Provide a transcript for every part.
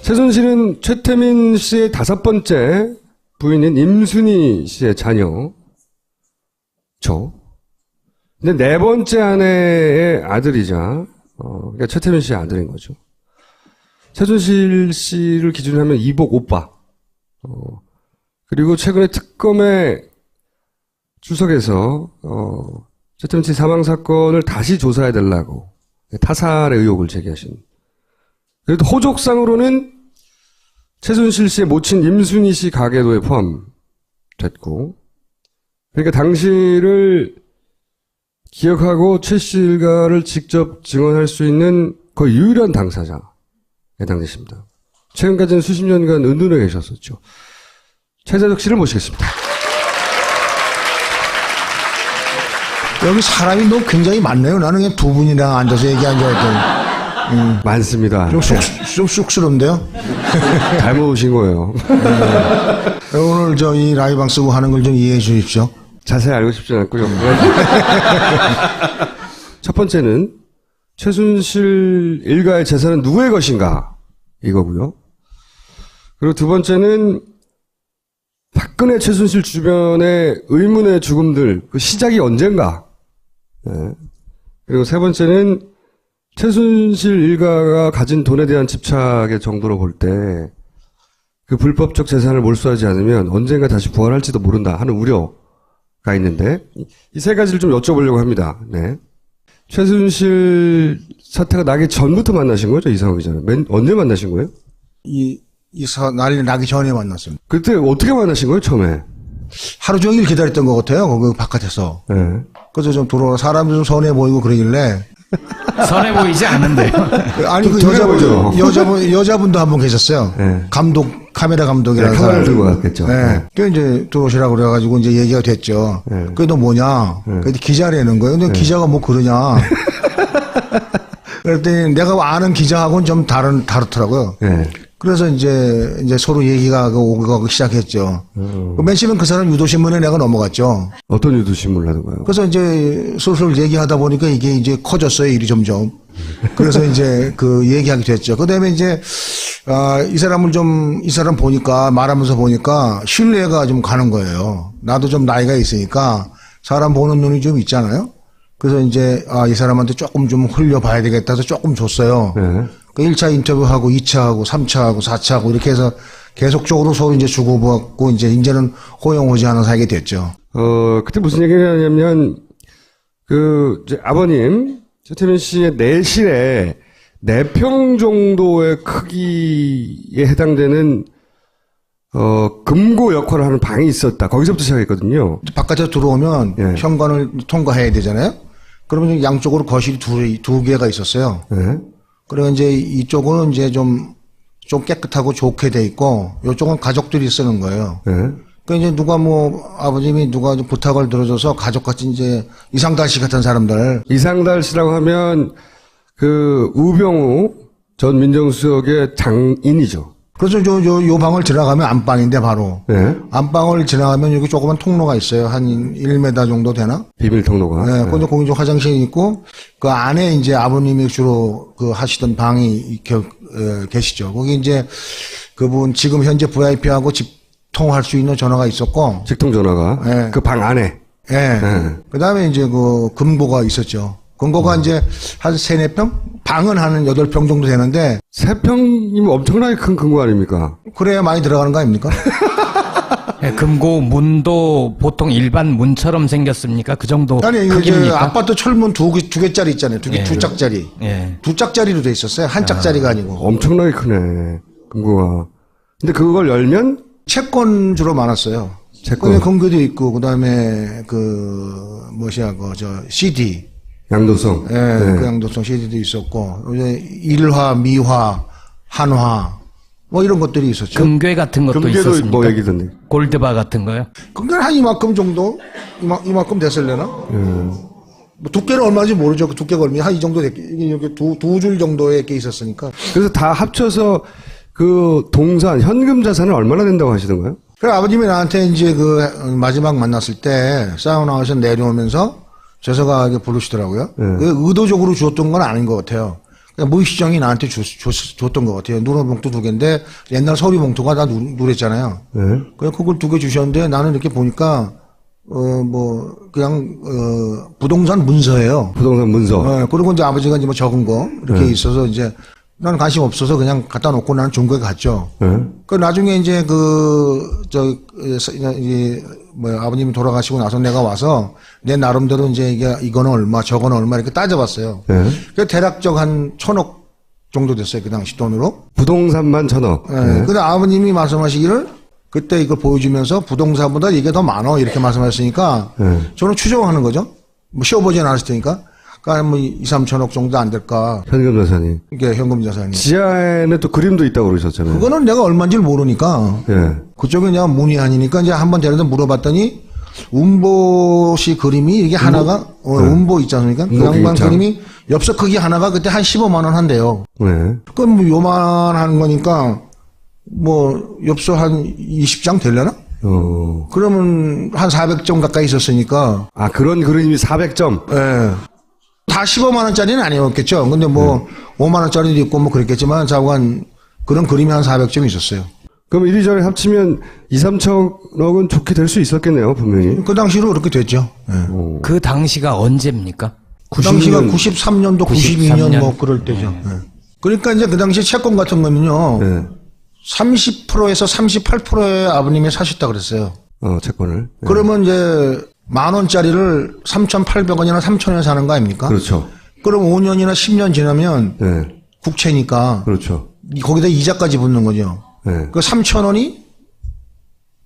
최순실은 최태민 씨의 5번째 부인인 임순희 씨의 자녀죠. 근데 4번째 아내의 아들이자, 그러니까 최태민 씨의 아들인 거죠. 최순실 씨를 기준으로 하면 이복 오빠. 그리고 최근에 특검에 출석해서, 최태민 씨 사망 사건을 다시 조사해달라고 타살의 의혹을 제기하신. 그래도 호족상으로는 최순실 씨의 모친 임순희 씨 가계도에 포함됐고, 그러니까 당시를 기억하고 최 씨 일가를 직접 증언할 수 있는 거의 유일한 당사자에 해당되십니다. 최근까지는 수십 년간 은둔해 계셨었죠. 최재석 씨를 모시겠습니다. 여기 사람이 너무 굉장히 많네요. 나는 그냥 두 분이랑 앉아서 얘기한 줄 알았더니. 많습니다. 좀 쑥스러운데요? 잘못 오신 거예요. 오늘 이 라이브방 쓰고 하는 걸 좀 이해해 주십시오. 자세히 알고 싶지 않고요. 첫 번째는 최순실 일가의 재산은 누구의 것인가 이거고요. 그리고 두 번째는 박근혜 최순실 주변의 의문의 죽음들 그 시작이 언젠가. 네. 그리고 세 번째는 최순실 일가가 가진 돈에 대한 집착의 정도로 볼 때 그 불법적 재산을 몰수하지 않으면 언젠가 다시 부활할지도 모른다 하는 우려가 있는데 이 세 가지를 좀 여쭤보려고 합니다. 네. 최순실 사태가 나기 전부터 만나신 거죠? 이상호 기자는. 언제 만나신 거예요? 난리 나기 전에 만났습니다. 그때 어떻게 만나신 거예요, 처음에? 하루 종일 기다렸던 것 같아요. 거기 바깥에서. 네. 그래서 좀 돌아와 사람도 좀 선해 보이고 그러길래. 선해 보이지 않는데요. 아니 그 여자분도 한 분 계셨어요. 네. 카메라 감독이라는 카메라를 사람. 들고 갔겠죠. 네. 그 이제 들어오시라고 그래가지고 이제 얘기가 됐죠. 네. 그게 너 뭐냐? 그래도 기자라는 거예요. 근데 기자가 뭐 그러냐? 그랬더니 내가 아는 기자하고는 좀 다르더라고요. 네. 그래서 이제 서로 얘기가 오고 시작했죠. 맨 처음엔 그 사람 유도신문에 내가 넘어갔죠. 어떤 유도신문을 하던가요? 그래서 이제 슬슬 얘기하다 보니까 이게 이제 커졌어요, 일이 점점. 그래서 이제 그 얘기하게 됐죠. 그 다음에 이제, 이 사람 보니까, 말하면서 보니까 신뢰가 좀 가는 거예요. 나도 좀 나이가 있으니까 사람 보는 눈이 좀 있잖아요. 그래서 이제, 이 사람한테 조금 좀 흘려봐야 되겠다 해서 조금 줬어요. 네. 그 1차 인터뷰하고 2차하고 3차하고 4차하고 이렇게 해서 계속적으로 서로 이제 주고받고 이제는 호용호지하는 사이가 됐죠. 그때 무슨 얘기를 하냐면, 이제 아버님, 최태민 씨의 내실에 4평 정도의 크기에 해당되는, 금고 역할을 하는 방이 있었다. 거기서부터 시작했거든요. 바깥에 들어오면 예. 현관을 통과해야 되잖아요. 그러면 양쪽으로 거실이 두 개가 있었어요. 네. 그리고 이제 이쪽은 이제 좀 깨끗하고 좋게 돼 있고, 이쪽은 가족들이 쓰는 거예요. 네. 그 이제 아버님이 누가 좀 부탁을 들어줘서 가족같이 이제 이상달 씨 같은 사람들. 이상달 씨라고 하면, 우병우 전 민정수석의 장인이죠. 그래서 요 방을 지나가면 안방인데 바로. 네. 안방을 지나가면 여기 조그만 통로가 있어요. 한 1m 정도 되나? 비밀 통로가. 네. 근데 거기 좀 화장실이 있고, 그 안에 이제 아버님이 주로 하시던 방이 계시죠. 거기 이제 그분 지금 현재 VIP하고 통화할 수 있는 전화가 있었고. 직통 전화가. 네. 그 방 안에. 예. 네. 그 다음에 이제 금고가 있었죠. 금고가 이제 한 3-4평? 방은 한 8평 정도 되는데. 3평이면 엄청나게 큰 금고 아닙니까? 그래야 많이 들어가는 거 아닙니까? 네, 금고 문도 보통 일반 문처럼 생겼습니까? 그 정도 아니, 크기입니까? 아파트 철문 두 개짜리 있잖아요. 두 짝짜리. 예. 두 짝짜리로 돼 있었어요. 한 짝짜리가 아니고. 엄청나게 크네. 금고가. 근데 그걸 열면? 채권 주로 많았어요. 채권. 금고도 있고, 그 다음에 CD. 양도성. 예, 네. 그 양도성 CD도 있었고, 이제 일화, 미화, 한화, 이런 것들이 있었죠. 금괴 같은 것도 금괴도 있었습니까? 뭐 얘기던데. 골드바 같은 거요? 금괴는 한 이만큼 정도? 이만큼 됐을려나? 두께는 얼마인지 모르죠. 그 두께가 얼마나 한 이 정도 이렇게 두 줄 정도의 게 있었으니까. 그래서 다 합쳐서 현금 자산은 얼마나 된다고 하시던가요? 그래, 아버님이 나한테 이제 마지막 만났을 때 사우나에서 내려오면서 재서가 부르시더라고요. 그 의도적으로 주었던 건 아닌 것 같아요. 그냥 무의식적이 나한테 줬던 것 같아요. 누런 봉투 2개인데 옛날 서류 봉투가 다 누랬잖아요. 네. 그냥 그걸 2개 주셨는데 나는 이렇게 보니까 그냥 부동산 문서예요. 부동산 문서. 그리고 이제 아버지가 이제 뭐 적은 거 이렇게 있어서 이제 나는 관심 없어서 그냥 갖다 놓고 나는 중국에 갔죠. 그 나중에 이제 아버님이 돌아가시고 나서 내가 와서 내 나름대로 이제 이거는 얼마, 저거는 얼마 이렇게 따져봤어요. 그 대략적 한 1,000억 정도 됐어요. 그 당시 돈으로. 부동산만 1,000억. 근데 아버님이 말씀하시기를 그때 이걸 보여주면서 부동산보다 이게 더 많아 이렇게 말씀하셨으니까 저는 추정하는 거죠. 뭐 쉬어보진 않았을 테니까. 그러니까 뭐 2, 3천억 정도 안 될까. 현금 자산이. 이게 현금 자산이. 지하에는 또 그림도 있다고 그러셨잖아요. 그거는 내가 얼마인지 모르니까. 예. 그쪽에 그냥 문의아니니까 이제 한번 데려다 물어봤더니 운보 씨 그림이 이게 하나가 운보 있지 않습니까? 그 양반 그림이 엽서 크기 하나가 그때 한 15만 원 한대요. 네. 그럼 뭐 요만한 거니까 뭐 엽서 한 20장 되려나? 그러면 한 400점 가까이 있었으니까. 아, 그런 그림이 400점? 예. 다 15만 원짜리는 아니었겠죠. 근데 뭐 5만 원짜리도 있고 뭐 그랬겠지만 자관 그런 그림이 한 400점 있었어요. 그럼 이리저리 합치면 2, 3천억은 좋게 될 수 있었겠네요, 분명히. 그 당시로 그렇게 됐죠. 예. 그 당시가 언제입니까? 그 당시가 93년도, 92년 뭐 그럴 때죠. 예. 그러니까 이제 그 당시 채권 같은 거는요. 30%에서 38%의 아버님이 사셨다 그랬어요. 채권을. 그러면 이제 10,000원짜리를 3,800원이나 3,000원에 사는 거 아닙니까? 그렇죠. 그럼 5년이나 10년 지나면 국채니까 그렇죠. 거기다 이자까지 붙는 거죠. 그 3,000원이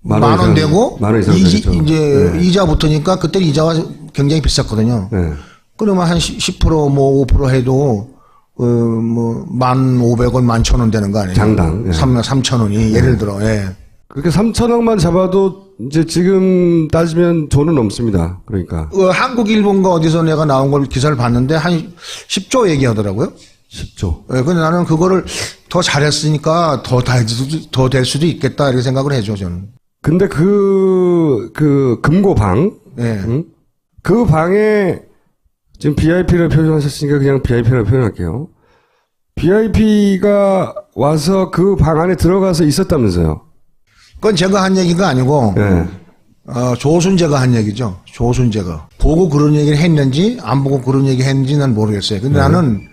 만 원 되고 이제 이자 붙으니까 그때 이자가 굉장히 비쌌거든요. 그러면 한 10% 뭐 5% 해도 뭐 1,500원, 11,000원 되는 거 아니에요? 장당. 3,000원이 예를 들어. 그렇게 3천억만 잡아도 이제 지금 따지면 돈은 넘습니다. 그러니까. 한국, 일본가 어디서 내가 나온 걸 기사를 봤는데 한 10조 얘기하더라고요. 10조. 근데 나는 그거를 더 잘했으니까 더 될 수도 있겠다 이렇게 생각을 해줘 저는. 근데 그 금고방. 그 방에 지금 VIP를 표현하셨으니까 그냥 VIP라고 표현할게요. VIP가 와서 그 방 안에 들어가서 있었다면서요. 그건 제가 한 얘기가 아니고 조순재가 한 얘기죠. 조순재가 보고 그런 얘기를 했는지 안 보고 그런 얘기 했는지 난 모르겠어요. 근데 나는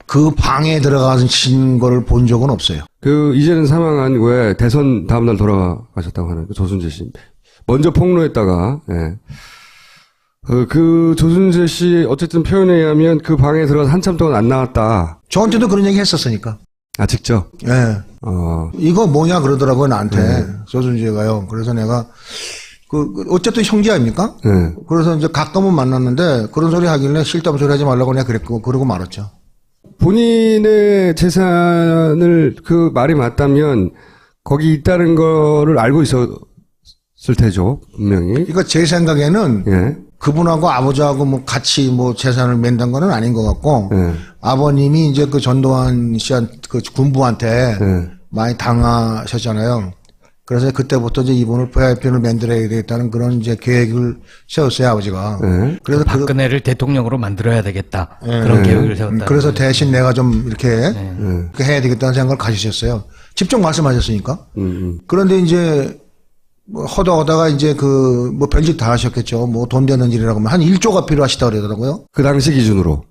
그 방에 들어가서 친 거를 본 적은 없어요. 그 이제는 사망한 왜 대선 다음날 돌아가셨다고 하는 그 조순재 씨 먼저 폭로했다가 그 조순재 씨 어쨌든 표현에 의하면 그 방에 들어가서 한참 동안 안 나왔다. 저한테도 그런 얘기 했었으니까. 아, 직접? 이거 뭐냐 그러더라고요, 나한테. 조순재가요. 그래서 내가, 어쨌든 형제 아닙니까? 그래서 이제 가끔은 만났는데, 그런 소리 하길래 실담 소리 하지 말라고 내가 그러고 말았죠. 본인의 재산을 그 말이 맞다면, 거기 있다는 거를 알고 있었을 테죠, 분명히. 그러니까 제 생각에는, 그분하고 아버지하고 뭐 같이 뭐 재산을 맨단 거는 아닌 것 같고, 아버님이 이제 그 전두환 씨한테, 그 군부한테 많이 당하셨잖아요. 그래서 그때부터 이제 이분을 VIP를 만들어야 되겠다는 그런 이제 계획을 세웠어요, 아버지가. 그래서 박근혜를 대통령으로 만들어야 되겠다. 그런 계획을 세웠다. 그래서 대신 내가 좀 이렇게 해야 되겠다는 생각을 가지셨어요. 직접 말씀하셨으니까. 그런데 이제 뭐 허다하다가 이제 뭐 별짓 다 하셨겠죠. 뭐 돈 되는 일이라고 하면 한 1조가 필요하시다 그러더라고요. 그 당시 기준으로.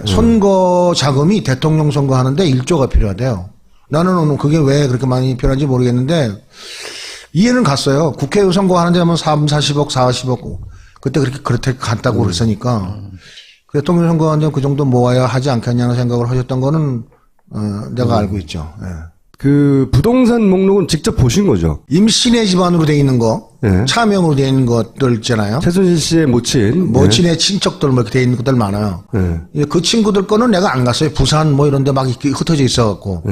선거 자금이 대통령 선거 하는데 1조가 필요하대요. 나는 그게 왜 그렇게 많이 필요한지 모르겠는데 이해는 갔어요. 국회의원 선거 하는데 하면 3, 40억, 40억 그때 그렇게 갔다고 그랬으니까 대통령 선거 하는데 그 정도 모아야 하지 않겠냐는 생각을 하셨던 거는 내가 알고 있죠. 그 부동산 목록은 직접 보신 거죠? 임신의 집안으로 돼 있는 거, 차명으로 돼 있는 것들 있잖아요. 최순실 씨의 모친의 친척들 뭐 이렇게 돼 있는 것들 많아요. 그 친구들 거는 내가 안 갔어요. 부산 뭐 이런 데 막 흩어져 있어갖고.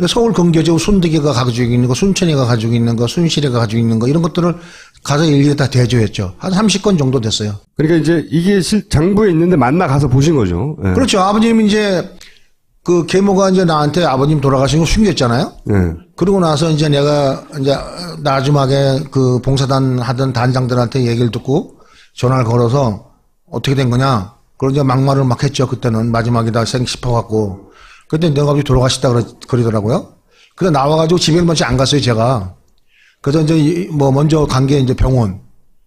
서울 근교지구 순득이가 가지고 있는 거, 순천이가 가지고 있는 거, 순실이가 가지고 있는 거 이런 것들을 가서 일일이 다 대조했죠. 한 30건 정도 됐어요. 그러니까 이제 이게 장부에 있는데 만나 가서 보신 거죠? 그렇죠. 아버님이 이제 그 계모가 이제 나한테 아버님 돌아가신 거 숨겼잖아요. 그러고 나서 이제 내가 이제 나중하게 그 봉사단 하던 단장들한테 얘기를 듣고 전화를 걸어서 어떻게 된 거냐. 그런 이제 막말을 막 했죠. 그때는 마지막이다 생 싶어갖고. 그때 내가 갑자기 돌아가시다 그러더라고요. 그래서 나와가지고 집에 먼저 안 갔어요, 제가. 그래서 이제 뭐 먼저 간 게 이제 병원.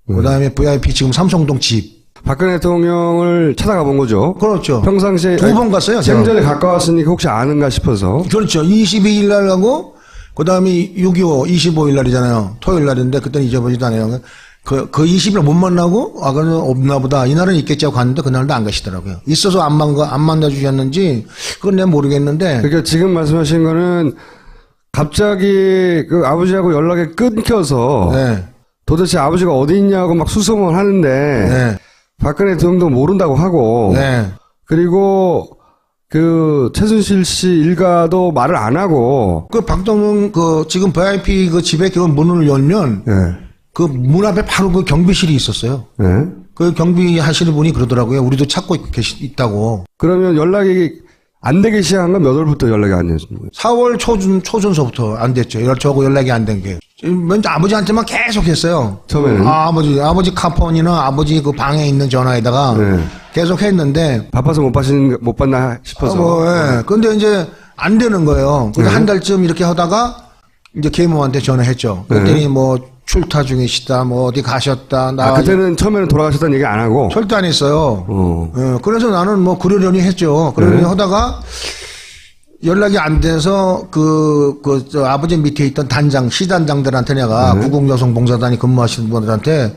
그 다음에 VIP 지금 삼성동 집. 박근혜 대통령을 찾아가 본 거죠. 그렇죠. 평상시에 두 번 갔어요, 제가. 생전에 가까웠으니까 혹시 아는가 싶어서. 그렇죠. 22일 날 가고, 그 다음에 6.25, 25일 날이잖아요. 토요일 날인데, 그때는 잊어버리지도 않아요. 그 20일 못 만나고, 아, 그는 없나 보다. 이날은 있겠지 하고 갔는데, 그날도 안 가시더라고요. 있어서 안 만나주셨는지, 그건 내가 모르겠는데. 그러니까 지금 말씀하신 거는 갑자기 그 아버지하고 연락이 끊겨서 네. 도대체 아버지가 어디 있냐고 막 수소문 하는데 네. 박근혜 대통령도 모른다고 하고 네. 그리고 그 최순실 씨 일가도 말을 안 하고 그 박동영 지금 VIP 그 집에 그 문을 열면 예. 그 문 앞에 바로 그 경비실이 있었어요. 예. 그 경비 하시는 분이 그러더라고요. 우리도 찾고 있다고. 그러면 연락이 안 되기 시작한 건 몇 월부터 연락이 안 되는 거예요? 4월 초순서부터 안 됐죠. 저하고 연락이 안 된 게. 먼저 아버지한테만 계속 했어요. 처음에는? 아버지 카폰이나 아버지 그 방에 있는 전화에다가 네. 계속 했는데. 바빠서 못 받나 싶어서. 예. 근데 이제 안 되는 거예요. 그래서 한 달쯤 이렇게 하다가 이제 계모한테 전화했죠. 그랬더니 뭐 출타 중이시다, 뭐 어디 가셨다. 그때는 처음에는 돌아가셨다는 얘기 안 하고. 절대 안 했어요. 예, 그래서 나는 뭐 그러려니 했죠. 그러려니 하다가 연락이 안 돼서 저 아버지 밑에 있던 시단장들한테 내가 구국여성봉사단이 근무하시는 분들한테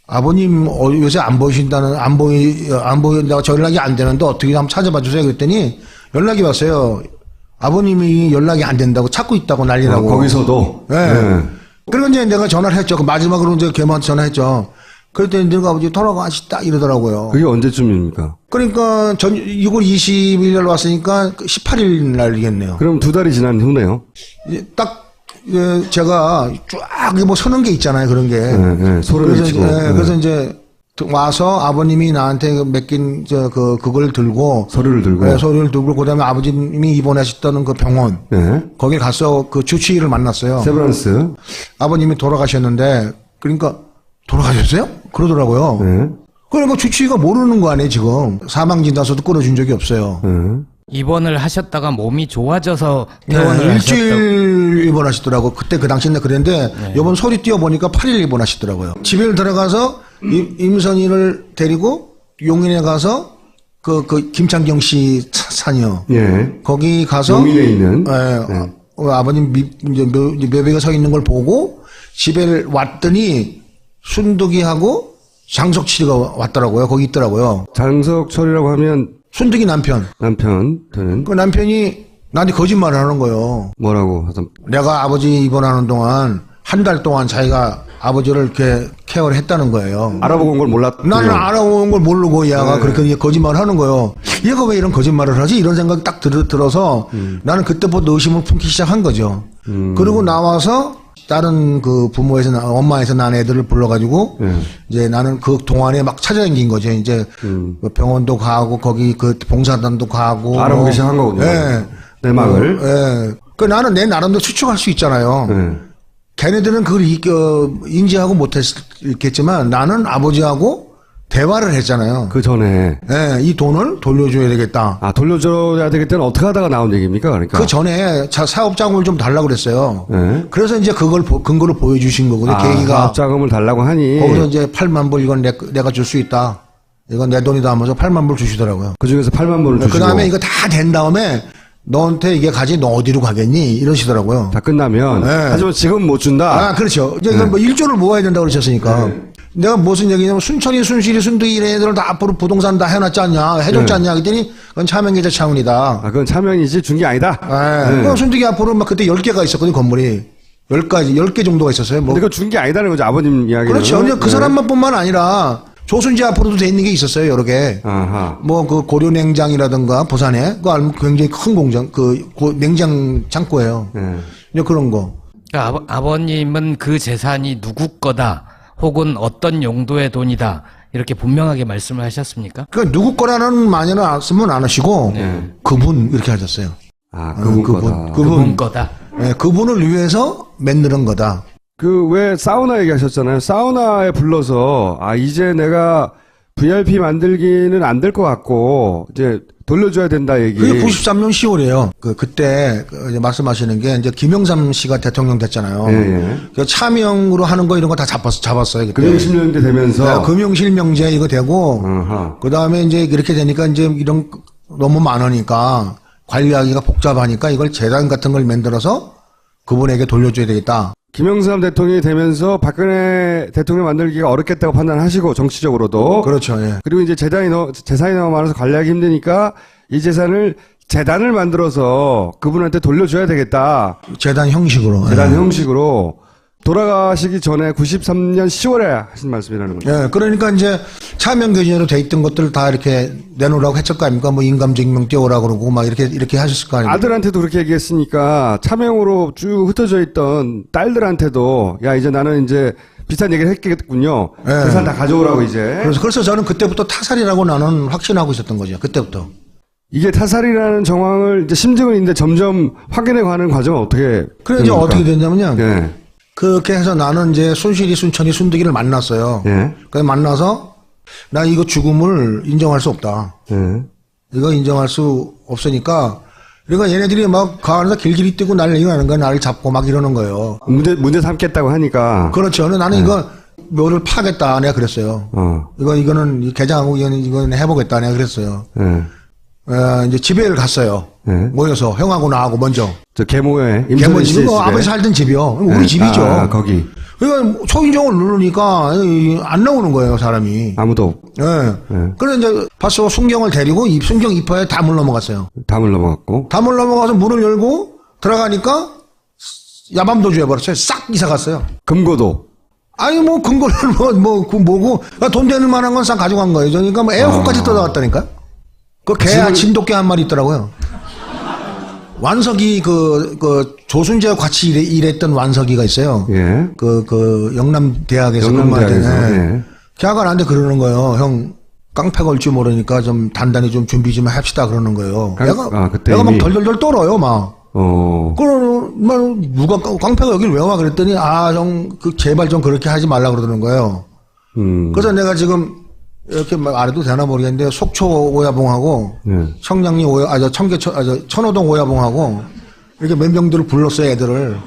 아버님 요새 안 보인다고 저 연락이 안 되는데 어떻게 한번 찾아봐 주세요. 그랬더니 연락이 왔어요. 아버님이 연락이 안 된다고 찾고 있다고 난리라고. 거기서도? 네. 그리고 이제 내가 전화를 했죠. 그 마지막으로 이제 걔한테 전화했죠. 그랬더니 너가 아버지 돌아가시다 이러더라고요. 그게 언제쯤입니까? 그러니까 6월 20일 날 왔으니까 18일 날이겠네요. 그럼 2달이 지난 후네요. 딱 제가 쫙 뭐 서는 게 있잖아요. 그런 게. 소름이 치고. 그래서 이제 와서 아버님이 나한테 맡긴 그걸 들고 서류를 들고. 서류를 들고 그다음에 아버님이 입원하셨다는 그 병원. 거기 가서 그 주치의를 만났어요. 세브란스. 아버님이 돌아가셨는데 그러니까 돌아가셨어요? 그러더라고요. 그러니까 주치의가 모르는 거 아니에요, 지금. 사망 진단서도 끌어준 적이 없어요. 입원을 하셨다가 몸이 좋아져서 퇴원을 하셨다고. 일주일 입원하시더라고. 그때 그 당시에 그랬는데 이번 소리 띄워보니까 8일 입원하시더라고요. 집에 들어가서 임선희를 데리고 용인에 가서 김창경 씨 산이요. 예. 거기 가서 용인에 있는. 아버님 이제 묘비가 서 있는 걸 보고 집에 왔더니 순득이하고 장석철이가 왔더라고요. 거기 있더라고요. 장석철이라고 하면 순득이 남편. 저는. 그 남편이 나한테 거짓말을 하는 거예요. 뭐라고 하던. 내가 아버지 입원하는 동안 한 달 동안 자기가 아버지를 이렇게 케어를 했다는 거예요. 알아보고 온 걸 몰랐. 나는 알아온 걸 모르고 얘가 그렇게 거짓말을 하는 거예요. 얘가 왜 이런 거짓말을 하지? 이런 생각이 딱 들어서 나는 그때부터 의심을 품기 시작한 거죠. 그리고 나와서 다른 그 엄마에서 난 애들을 불러가지고 이제 나는 그 동안에 막 찾아다닌 거죠. 이제 병원도 가고 거기 그 봉사단도 가고 알아보기 시작한 거군요. 예. 내막을. 예. 그 나는 내 나름대로 추측할 수 있잖아요. 걔네들은 그걸 인지하고 못했겠지만 나는 아버지하고 대화를 했잖아요. 그 전에. 예, 이 돈을 돌려줘야 되겠다. 돌려줘야 되겠다는 어떻게 하다가 나온 얘기입니까? 그러니까. 그 전에 사업 자금을 좀 달라고 그랬어요. 그래서 이제 그걸 근거로 보여주신 거거든요. 계기가. 사업 자금을 달라고 하니. 거기서 이제 8만 불 이건 내가 줄 수 있다. 이건 내 돈이다 하면서 8만 불 주시더라고요. 그 중에서 8만 불을 주시고. 그 다음에 이거 다 된 다음에 너한테 이게 가지 너 어디로 가겠니? 이러시더라고요. 다 끝나면. 하지만 지금 못 준다. 그렇죠. 이제 뭐 1조를 모아야 된다고 그러셨으니까. 내가 무슨 얘기냐면 순천이, 순실이, 순득이 이런 애들을 다 앞으로 부동산 다 해놨지 않냐, 해줬지 않냐 그랬더니 그건 차명계좌 차원이다. 그건 차명이지 준 게 아니다. 그럼 순득이 앞으로 막 그때 10개가 있었거든요, 건물이. 10개 정도가 있었어요. 뭐. 근데 그거 준 게 아니다는 거죠, 아버님 이야기는. 그렇죠. 그 사람만 뿐만 아니라 조순지 앞으로도 돼 있는 게 있었어요, 여러 개. 뭐 그 고려냉장이라든가 부산에 그거 알면 굉장히 큰 공장, 냉장 창고예요. 이제 그런 거. 그러니까 아버님은 그 재산이 누구 거다. 혹은 어떤 용도의 돈이다. 이렇게 분명하게 말씀을 하셨습니까? 그 누구 거라는 말은 안 하시고 그분 이렇게 하셨어요. 그분 거다. 네, 그분을 위해서 만드는 거다. 왜 사우나 얘기하셨잖아요. 사우나에 불러서 이제 내가 VIP 만들기는 안 될 것 같고 이제 돌려줘야 된다 얘기. 그게 93년 10월이에요. 그때 이제 말씀하시는 게 이제 김영삼 씨가 대통령 됐잖아요. 예. 그 차명으로 하는 거 이런 거 다 잡았어요. 그때. 금융실명제 되면서. 네, 금융실명제 이거 되고 어허. 그 다음에 이제 이렇게 되니까 이제 이런 너무 많으니까 관리하기가 복잡하니까 이걸 재단 같은 걸 만들어서 그분에게 돌려줘야 되겠다. 김영삼 대통령이 되면서 박근혜 대통령 만들기가 어렵겠다고 판단하시고 정치적으로도. 그렇죠. 예. 그리고 이제 재산이 너무 많아서 관리하기 힘드니까 이 재산을 재단을 만들어서 그분한테 돌려줘야 되겠다. 재단 형식으로. 재단 형식으로 돌아가시기 전에 93년 10월에 하신 말씀이라는 거죠. 예, 그러니까 이제 차명 교진으로 돼 있던 것들을 다 이렇게 내놓으라고 했을 거 아닙니까? 뭐 인감증명 띄우라고 그러고 막 이렇게 하셨을 거 아닙니까? 아들한테도 그렇게 얘기했으니까 차명으로 쭉 흩어져 있던 딸들한테도 야 이제 나는 이제 비슷한 얘기를 했겠군요. 예. 재산 다 가져오라고 이제. 그래서 저는 그때부터 타살이라고 나는 확신하고 있었던 거죠. 그때부터. 이게 타살이라는 정황을 이제 심증은 있는데 점점 확인해 가는 과정은 어떻게? 그래 이제 됩니까? 어떻게 됐냐면요. 예. 그렇게 해서 나는 이제 순실이, 순천이, 순득이를 만났어요. 예. 그래서 만나서 나 이거 죽음을 인정할 수 없다. 예. 이거 인정할 수 없으니까 그러니까 얘네들이 막 가 안에서 길길이 뛰고 난리가 나는 거야. 나를 잡고 막 이러는 거예요. 문제 삼겠다고 하니까. 그렇죠. 근데 나는 이거 묘를 파겠다. 내가 그랬어요. 이거는 개장하고 이거는 해보겠다. 내가 그랬어요. 예. 이제 집에를 갔어요. 예. 모여서 형하고 나하고 먼저. 저 계모에 걔 임선희 씨 집은 뭐 집에. 아버지 살던 집이요. 우리 예. 집이죠. 거기 그러니까 초인종을 누르니까 안 나오는 거예요, 사람이. 아무도 예. 예. 그래서 이제 봤어 순경을 데리고 순경 입하에 담을 넘어갔어요. 담을 넘어갔고. 담을 넘어가서 문을 열고 들어가니까 야밤도주 해버렸어요. 싹 이사 갔어요. 금고도. 아니 뭐 근거를 뭐고 그러니까 돈 되는 만한 건 싹 가져간 거예요. 그러니까 뭐 에어컨까지 뜯어갔다니까. 그 개 진돗개 한 마리 있더라고요. 완석이 그 조순재와 같이 일했던 완석이가 있어요. 예. 그 영남대학에서 영남대학에서, 예. 걔가 나한테 그러는 거예요. 형 깡패 걸 줄 모르니까 좀 단단히 좀 준비 좀 합시다 그러는 거예요. 그때 내가 막 이미. 덜덜덜 떨어요 막. 그러면 누가 깡패가 여길 왜 와 그랬더니 형 제발 좀 그렇게 하지 말라 그러는 거예요. 그래서 내가 지금 이렇게 말해도 되나 모르겠는데 속초 오야봉하고 예. 청량리 천호동 오야봉하고 이렇게 몇 명들을 불렀어요 애들을.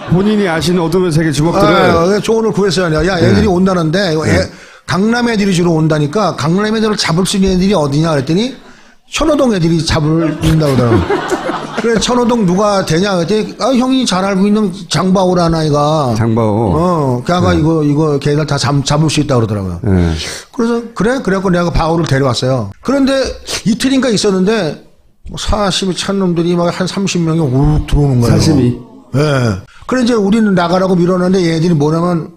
본인이 아시는 어둠의 세계 주먹들을. 조언을 구했어요. 야 애들이 온다는데 강남 애들이 주로 온다니까 강남 애들을 잡을 수 있는 애들이 어디냐 그랬더니 천호동 애들이 잡을린다고 그러더라고요. 그래 천호동 누가 되냐 그랬더니 형이 잘 알고 있는 장바오라는 아이가 장바오. 걔가 이거 걔들 다 잡을 수 있다 그러더라고요. 예. 그래서 그래갖고 내가 바오를 데려왔어요. 그런데 이틀인가 있었는데 40이 찬 놈들이 막 한 30명이 우 들어오는 거예요. 사심이. 예. 그래 이제 우리는 나가라고 밀어놨는데 얘들이 뭐냐면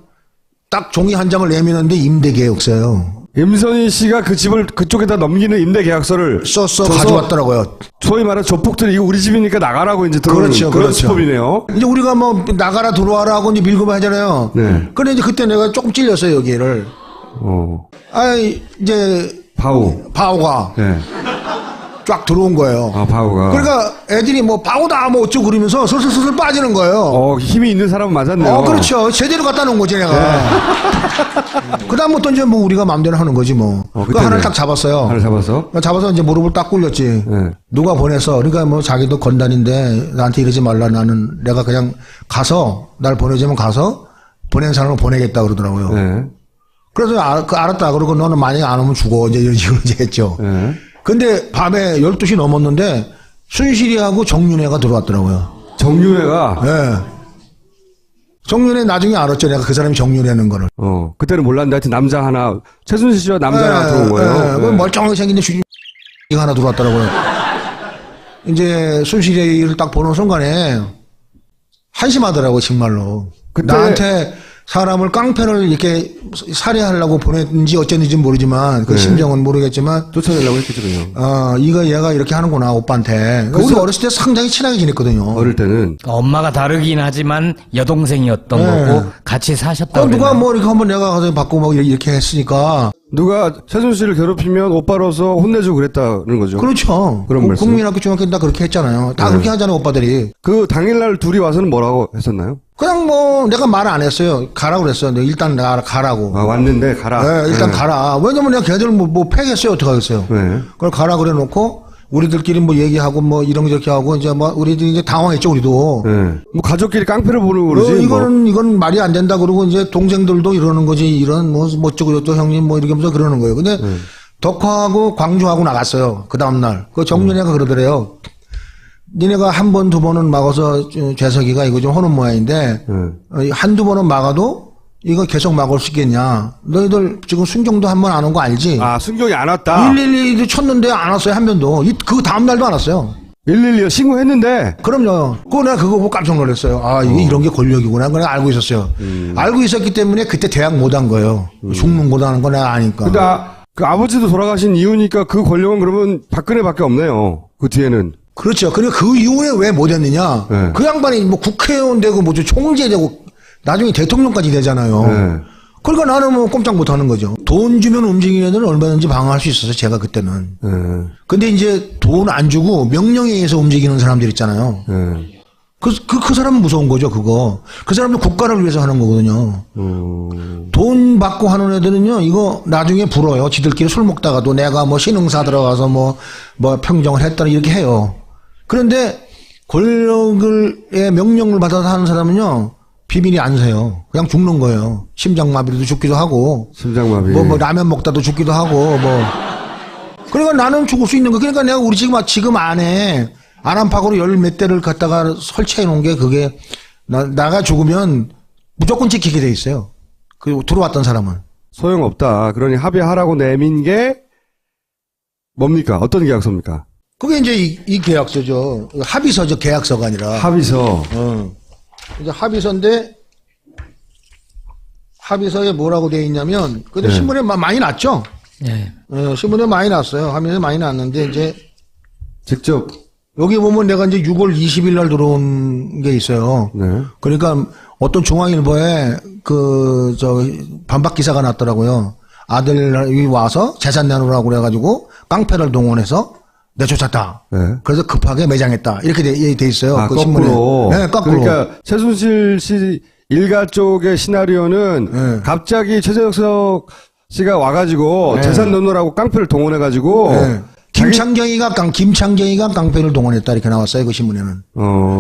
딱 종이 한 장을 내미는데 임대 계약서예요. 임선희 씨가 그 집을 그쪽에다 넘기는 임대 계약서를 써서 줘서 가져왔더라고요. 소위 말하는 조폭들이 이거 우리 집이니까 나가라고 이제 들어오는 그렇죠, 그런 그렇죠. 수법이네요. 이제 우리가 뭐 나가라 들어와라 하고 이제 밀고만 하잖아요. 네. 그런데 이제 그때 내가 조금 찔렸어요 여기를. 이제 바오가 네. 쫙 들어온 거예요. 바오가. 그러니까 애들이 뭐 바오다 뭐 어쩌고 그러면서 슬슬 빠지는 거예요. 힘이 있는 사람은 맞았네요. 그렇죠. 제대로 갖다 놓은 거지 내가. 그다음부터 이제 뭐 우리가 마음대로 하는 거지 뭐. 그 하나를 딱 잡았어요. 하나를 잡아서. 잡아서 이제 무릎을 딱 꿇렸지. 네. 누가 보냈어. 그러니까 뭐 자기도 건단인데 나한테 이러지 말라. 나는 내가 그냥 가서 날 보내주면 가서 보낸 사람을 보내겠다 그러더라고요. 네. 그래서 알았다. 그러고 너는 만약에 안 오면 죽어. 이제 이런 식으로 이제 했죠. 네. 근데 밤에 12시 넘었는데 순실이하고 정윤회가 들어왔더라고요. 정윤회가? 네. 정윤회 나중에 알았죠. 내가 그 사람이 정윤회는 거를. 그때는 몰랐는데 하여튼 남자 하나, 최순실 씨와 남자 하나 들어온 거예요. 네. 멀쩡하게 생긴 주인 하나 들어왔더라고요. 이제 순실이를 딱 보는 순간에 한심하더라고 정말로. 그때 나한테 사람을 깡패를 이렇게 살해하려고 보냈는지 어쨌는지 모르지만 그 심정은 모르겠지만 쫓아내려고 했겠죠 그냥. 얘가 이렇게 하는구나 오빠한테. 우리 어렸을 때 상당히 친하게 지냈거든요. 어릴 때는. 엄마가 다르긴 하지만 여동생이었던 거고 같이 사셨다고. 누가 뭐 이렇게 한번 내가 가서 받고 막 이렇게 했으니까 누가 최순실을 괴롭히면 오빠로서 혼내주고 그랬다는 거죠. 그렇죠. 그런 말씀. 국민학교 중학교 다 그렇게 했잖아요. 다 그렇게 하잖아요, 오빠들이. 그 당일날 둘이 와서는 뭐라고 했었나요? 그냥 뭐 내가 말 안 했어요. 가라고 그랬어요. 일단 내가 가라고. 아, 왔는데 가라. 네, 일단 가라. 왜냐면 내가 걔들 뭐 패겠어요. 어떡하겠어요. 네. 그걸 가라 그래 놓고 우리들끼리 뭐 얘기하고 뭐 이런저렇게 하고 이제 뭐 우리들이 이제 당황했죠, 우리도. 네. 뭐 가족끼리 깡패를 보는 거지. 이건 말이 안 된다 그러고 이제 동생들도 이러는 거지. 이런 뭐 어쩌고 또 형님 뭐 이렇게 하면서 그러는 거예요. 근데 덕화하고 광주하고 나갔어요. 그 다음날. 그 정윤회가 그러더래요. 니네가 한 번, 두 번은 막아서 재석이가 이거 좀 하는 모양인데 한두 번은 막아도 이거 계속 막을 수 있겠냐. 너희들 지금 순경도 한 번 안 온 거 알지? 아, 순경이 안 왔다. 112도 쳤는데 안 왔어요. 한 번도. 그 다음날도 안 왔어요. 112요. 신고했는데. 그럼요. 그거 내가 그거 보고 깜짝 놀랐어요. 아, 이게 이런 게 권력이구나. 그걸 알고 있었어요. 알고 있었기 때문에 그때 대학 못 한 거예요. 죽는 못 하는 거 내가 아니까. 근데 그 아버지도 돌아가신 이유니까 그 권력은 그러면 박근혜밖에 없네요. 그 뒤에는. 그렇죠. 그리고 그 이후에 왜 못 했느냐. 네. 그 양반이 뭐 국회의원 되고 뭐 총재 되고 나중에 대통령까지 되잖아요. 네. 그러니까 나는 뭐 꼼짝 못 하는 거죠. 돈 주면 움직이는 애들은 얼마든지 방어할 수 있었어요. 제가 그때는. 네. 근데 이제 돈 안 주고 명령에 의해서 움직이는 사람들 있잖아요. 네. 그 사람은 무서운 거죠, 그거. 그 사람은 국가를 위해서 하는 거거든요. 돈 받고 하는 애들은요, 이거 나중에 불어요. 지들끼리 술 먹다가도 내가 뭐 신흥사 들어가서 뭐 평정을 했더니 이렇게 해요. 그런데 권력의 명령을 받아서 하는 사람은요, 비밀이 안 새요. 그냥 죽는 거예요. 심장마비로도 죽기도 하고. 심장마비. 뭐 라면 먹다도 죽기도 하고, 뭐. 그러니까 나는 죽을 수 있는 거. 그러니까 내가 우리 지금 안에 안암팍으로 열 몇 대를 갖다가 설치해 놓은 게 그게 나가 죽으면 무조건 지키게 돼 있어요. 그 들어왔던 사람은. 소용없다. 그러니 합의하라고 내민 게 뭡니까? 어떤 계약서입니까? 그게 이제 이 계약서죠. 합의서죠. 계약서가 아니라. 합의서. 이제 합의서인데 합의서에 뭐라고 돼 있냐면 근데 네. 신문에 많이 났죠. 예. 신문에 많이 났어요. 합의서에 많이 났는데 이제 직접. 여기 보면 내가 이제 6월 20일 날 들어온 게 있어요. 네. 그러니까 어떤 중앙일보에 반박 기사가 났더라고요. 아들이 와서 재산 내놓으라고 그래가지고 깡패를 동원해서 내쫓았다. 네. 그래서 급하게 매장했다. 이렇게 돼 있어요. 아, 그 거꾸로. 신문에. 네, 거꾸로. 그러니까 최순실 씨 일가 쪽의 시나리오는 네. 갑자기 최재석 씨가 와가지고 네. 재산 넣느라고 깡패를 동원해가지고 네. 김창경이가 깡패를 동원했다 이렇게 나왔어요. 그 신문에는.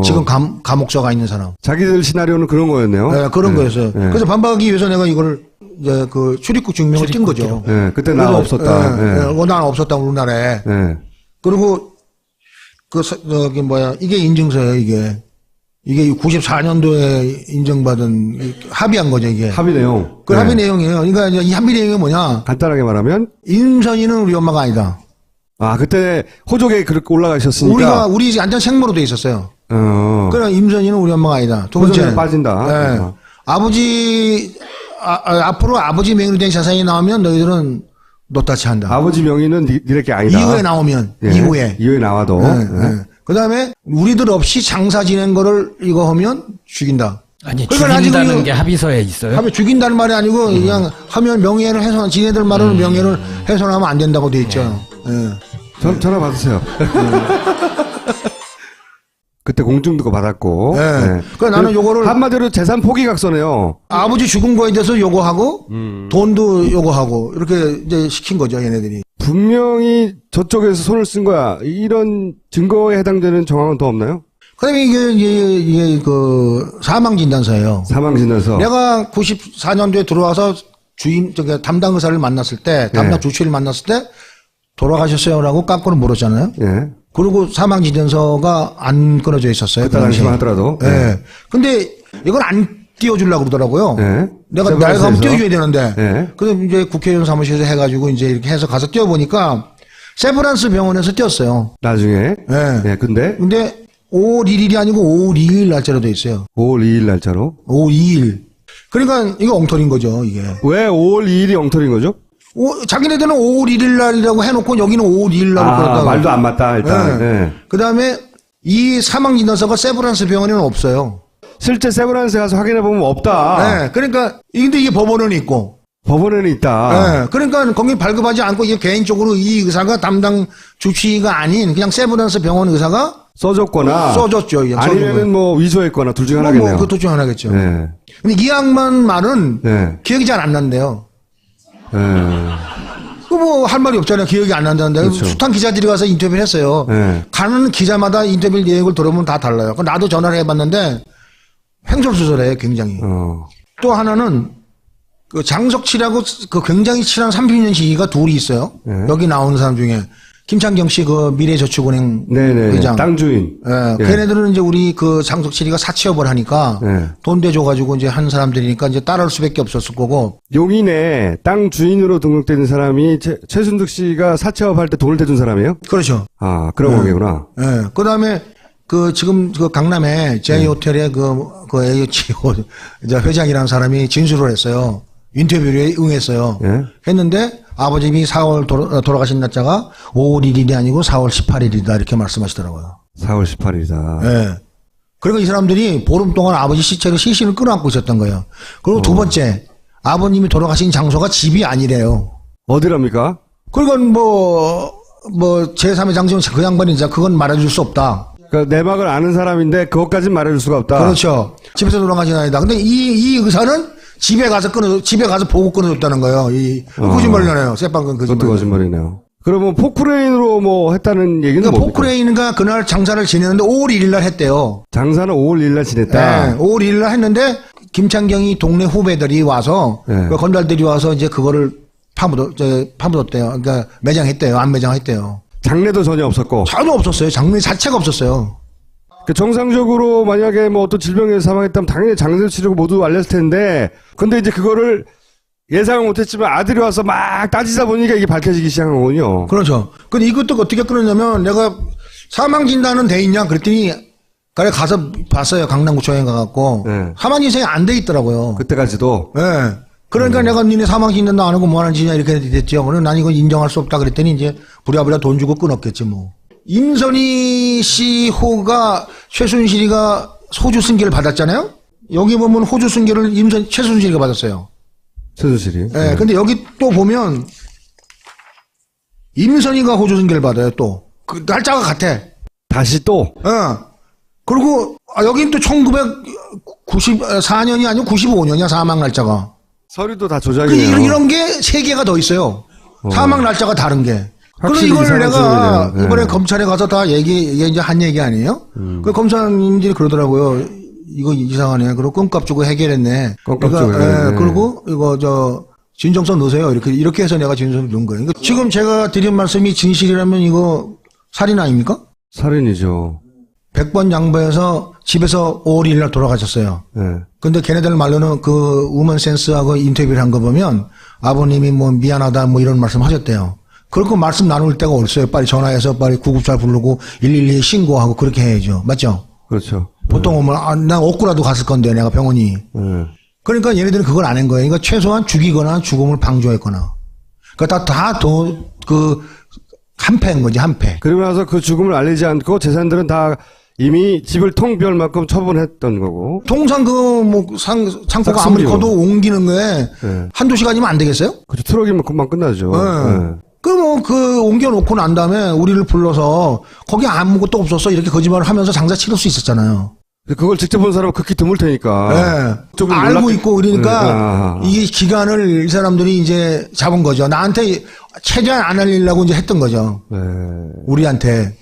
지금 감옥서 가 있는 사람. 자기들 시나리오는 그런 거였네요. 네, 그런 거였어요. 네. 그래서 반박하기 위해서 내가 이걸 이제 그 출입국 증명을 띈 거죠. 네, 그때 나 없었다. 네. 난 없었다 우리나라에. 네. 그리고 이게 인증서예요. 이게 94년도에 인정받은 합의한 거죠 이게. 합의 내용. 그 네. 합의 내용이에요. 그러니까 이제 이 합의 내용이 뭐냐? 간단하게 말하면 임선희는 우리 엄마가 아니다. 아 그때 호족에 그렇게 올라가셨으니까 우리 완전 생모로 돼 있었어요. 그러니까 그럼 임선희는 우리 엄마가 아니다. 두 번째 호족에 빠진다. 네. 아버지 앞으로 아버지 명의로 된 자산이 나오면 너희들은 노타치 한다. 아버지 명의는 니네께 아니다. 이후에 나오면 예. 이후에 나와도 예. 그다음에 우리들 없이 장사 지낸 거를 이거 하면 죽인다. 아니, 그러니까 죽인다는 게 합의서에 있어요? 하면 죽인다는 말이 아니고 그냥 하면 명예를 훼손, 지네들 말로는 명예를 훼손하면 안 된다고 돼 있죠. 예. 전화 받으세요. 그때 공중도 받았고. 네. 네. 그러니까 나는 요거를 한마디로 재산 포기각서네요. 아버지 죽은 거에 대해서 요구하고 돈도 요구하고 이렇게 이제 시킨 거죠, 얘네들이. 분명히 저쪽에서 손을 쓴 거야. 이런 증거에 해당되는 정황은 더 없나요? 그다음에 이게 그 사망 진단서예요. 사망 진단서. 내가 94년도에 들어와서 담당 의사를 만났을 때, 담당 네. 주치의를 만났을 때 돌아가셨어요라고 깎고는 물었잖아요. 예. 그리고 사망 진단서가 안 끊어져 있었어요. 그때 당시만 하더라도. 예. 네. 근데 이걸 안 띄워주려고 그러더라고요. 네. 내가 세브란스에서. 가면 띄워줘야 되는데. 네. 그래서 이제 국회의원 사무실에서 해가지고 이제 이렇게 해서 가서 띄워보니까 세브란스 병원에서 띄웠어요. 나중에. 네. 예. 근데 5월 1일이 아니고 5월 2일 날짜로 돼 있어요. 5월 2일 날짜로. 5월 2일. 그러니까 이거 엉터리인 거죠, 이게. 왜 5월 2일이 엉터리인 거죠? 자기네들은 5월 1일 날이라고 해놓고 여기는 5월 2일 날로 그러다가. 말도 안 맞다, 일단. 네. 예. 그 다음에 이 사망 진단서가 세브란스 병원에는 없어요. 실제 세브란스에 가서 확인해보면 없다. 네. 그러니까, 근데 이게 법원은 있고. 법원에는 있다. 예. 그러니까 거기 발급하지 않고 이게 개인적으로 이 의사가 담당 주치의가 아닌 그냥 세브란스 병원 의사가 써줬죠. 예, 아니면은 뭐 위조했거나 둘 중 하나겠네요. 그것도 중 하나겠죠. 네. 근데 이 양반 말은 네. 기억이 잘 안 난대요. 네. 그 뭐 할 말이 없잖아요. 기억이 안 난다는데. 그렇죠. 숱한 기자들이 가서 인터뷰를 했어요. 네. 가는 기자마다 인터뷰 내용을 들어보면 다 달라요. 나도 전화를 해봤는데 횡설수설해요. 굉장히. 또 하나는 그 장석치라고 그 굉장히 친한 30년 지기가 둘이 있어요. 네. 여기 나오는 사람 중에 김창경 씨 그 미래저축은행 네네. 회장. 땅 주인. 예, 걔네들은 이제 우리 그 장석치리가 사채업을 하니까 네. 돈 대줘가지고 이제 한 사람들이니까 이제 따를 수밖에 없었을 거고. 용인에 땅 주인으로 등록된 사람이 최순득 씨가 사채업 할 때 돈을 대준 사람이에요? 그렇죠. 아, 그런 관계구나. 예. 그 다음에 그 지금 그 강남에 제이호텔의 그 AHO 회장이라는 사람이 진술을 했어요. 인터뷰에 응했어요. 예? 했는데 아버님이 4월 돌아가신 날짜가 5월 1일이 아니고 4월 18일이다 이렇게 말씀하시더라고요. 4월 18일이다. 예. 그러니까 이 사람들이 보름 동안 아버지 시체를 시신을 끌어안고 있었던 거예요. 그리고 두 번째 아버님이 돌아가신 장소가 집이 아니래요. 어디랍니까? 그건 뭐 제3의 장소는 그 양반이 이제 그건 말해줄 수 없다. 그러니까 내막을 아는 사람인데 그것까진 말해줄 수가 없다. 그렇죠. 집에서 돌아가신 아니다. 근데 이 의사는 집에 가서 보고 끊어줬다는 거예요. 거짓말이네요. 새빵은 그것도 거짓말. 거짓말이네요. 그러면 포크레인으로 뭐 했다는 얘기는 그러니까 뭡니까? 포크레인가 그날 장사를 지냈는데 5월 1일 날 했대요. 장사는 5월 1일 날 지냈다. 네, 5월 1일 날 했는데 김창경이 동네 후배들이 와서 네. 그 건달들이 와서 이제 그거를 파묻었대요. 그러니까 매장했대요. 안 매장했대요. 장례도 전혀 없었고. 전혀 없었어요. 장례 자체가 없었어요. 그 정상적으로 만약에 뭐 어떤 질병에서 사망했다면 당연히 장례를 치르고 모두 알렸을 텐데, 근데 이제 그거를 예상을 못했지만 아들이 와서 막 따지다 보니까 이게 밝혀지기 시작한 거군요. 그렇죠. 근데 이것도 어떻게 끊었냐면 내가 사망 진단은 돼 있냐 그랬더니 그래 가서 봤어요. 강남구청에 가갖고 네. 사망 진단이 안 돼 있더라고요. 그때까지도. 예. 네. 그러니까 내가 니네 사망 진단도 안 하고 뭐 하는 짓이냐 이렇게 됐죠. 그래서 난 이거 인정할 수 없다 그랬더니 이제 부랴부랴 돈 주고 끊었겠지 뭐. 임선희 씨 호가 최순실이가 호주 승계를 받았잖아요. 여기 보면 호주 승계를 최순실이가 받았어요. 최순실이. 예. 근데 여기 또 보면 임선희가 호주 승계를 받아요. 또 그 날짜가 같아. 다시 또. 예. 그리고 여긴 또 1994년이 아니고 95년이야 사망 날짜가. 서류도 다 조작이네요. 이런 게 3개가 더 있어요. 사망 날짜가 다른 게. 그래서 확실히 이걸 이상한 내가 소리네요. 이번에 네. 검찰에 가서 다 이게 이제 한 얘기 아니에요? 그 검사님들이 그러더라고요. 이거 이상하네. 그리고 껌값 주고 해결했네. 껌값 그러니까, 주고 해결했네. 그리고 이거 진정서 넣으세요. 이렇게 해서 내가 진정서 넣은 거예요. 그러니까 지금 제가 드린 말씀이 진실이라면 이거 살인 아닙니까? 살인이죠. 100번 양보해서 집에서 5월 1일 날 돌아가셨어요. 네. 근데 걔네들 말로는 그 우먼 센스하고 인터뷰를 한 거 보면 아버님이 뭐 미안하다 뭐 이런 말씀 하셨대요. 그렇고 말씀 나눌 때가 없어요. 빨리 전화해서 빨리 구급차 부르고 112에 신고하고 그렇게 해야죠. 맞죠? 그렇죠. 보통 오면 난 억구라도 갔을 건데 내가 병원이. 네. 그러니까 얘네들은 그걸 안 한 거예요. 그러니까 최소한 죽이거나 죽음을 방조했거나. 그러니까 한패인 거지, 한패. 그리고 나서 그 죽음을 알리지 않고 재산들은 다 이미 집을 통 비울 만큼 처분했던 거고. 통상 창고가 아무리 싹쓸이요. 커도 옮기는 거에 네. 한두 시간이면 안 되겠어요? 그렇죠. 트럭이면 금방 끝나죠. 네. 옮겨놓고 난 다음에 우리를 불러서 거기 아무것도 없었어. 이렇게 거짓말을 하면서 장사 치를 수 있었잖아요. 그걸 직접 본 사람은 극히 드물 테니까. 네. 좀 알고 놀랍게- 있고 그러니까 네. 이 기간을 이 사람들이 이제 잡은 거죠. 나한테 최대한 안 알리려고 이제 했던 거죠. 네. 우리한테.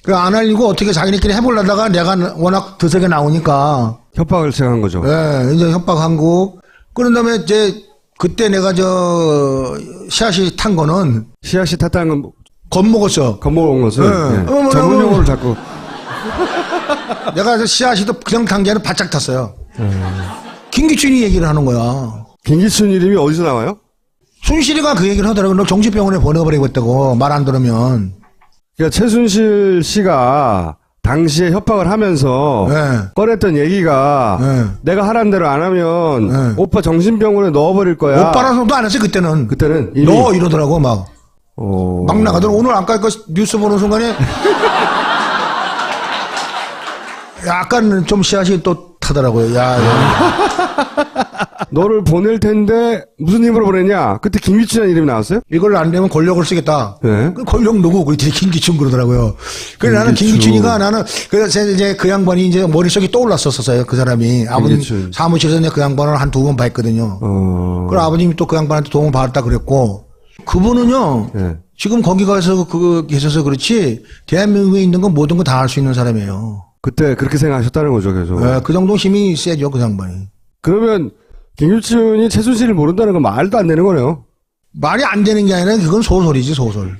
안 알리고 어떻게 자기네끼리 해보려다가 내가 워낙 드세게 나오니까. 협박을 시작한 거죠. 이제 협박한 거. 그런 다음에 이제 그때 내가 씨앗이 탄 거는 씨앗이 탔다는 건 겁먹었어. 겁먹은 것을 네. 예. 전문 용어를 자꾸. 내가 씨앗이도 그냥 탄 게 아니라 바짝 탔어요. 김기춘이 얘기를 하는 거야. 김기춘 이름이 어디서 나와요? 순실이가 그 얘기를 하더라고. 너 정신병원에 보내버리겠다고. 말 안 들으면. 그러니까 최순실 씨가 당시에 협박을 하면서 네. 꺼냈던 얘기가 네. 내가 하란 대로 안 하면 네. 오빠 정신병원에 넣어버릴 거야. 오빠라서도 안 했어요, 그때는. 그때는 이미 너 이러더라고, 막. 어... 막 나가더라고. 오늘 아까 그 뉴스 보는 순간에 약간 좀 씨앗이 또 타더라고요. 야. 너를 보낼 텐데 무슨 힘으로 보냈냐? 그때 김기춘이라는 이름이 나왔어요? 이걸 안 되면 권력을 쓰겠다. 네. 그 권력 누구? 그랬더니 김기춘 그러더라고요. 그래서 나는 김기춘. 김기춘이가 그래서 이제 그 양반이 이제 머릿속에 떠올랐었어요. 그 사람이. 아버님 김기춘. 사무실에서 이제 그 양반을 한 2번 봤거든요. 그리고 아버님이 또 그 양반한테 도움을 받았다 그랬고. 그분은요. 네. 지금 거기 가서 계셔서 그렇지 대한민국에 있는 건 모든 거 다 할 수 있는 사람이에요. 그때 그렇게 생각하셨다는 거죠, 계속. 네, 그 정도 힘이 세죠, 그 양반이. 그러면 김기춘이 최순실을 모른다는 건 말도 안 되는 거네요. 말이 안 되는 게 아니라 그건 소설이지, 소설.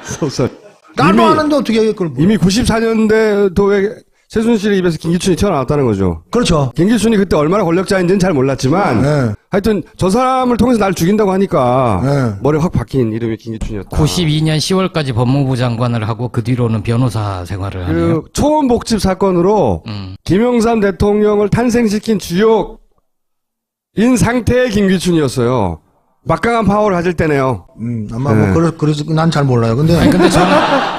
소설. 나도 아는데 어떻게 그걸 몰라. 이미 94년대도에 최순실의 입에서 김기춘이 튀어나왔다는 거죠. 그렇죠. 김기춘이 그때 얼마나 권력자인지는 잘 몰랐지만 네. 하여튼 저 사람을 통해서 날 죽인다고 하니까 네. 머리에 확 박힌 이름이 김기춘이었다. 92년 10월까지 법무부 장관을 하고 그 뒤로는 변호사 생활을 하네요. 그 초원복집 사건으로 김영삼 대통령을 탄생시킨 주역인 상태의 김기춘이었어요. 막강한 파워를 가질 때네요. 아마 네. 그래서 난 잘 몰라요. 근데. 아니, 근데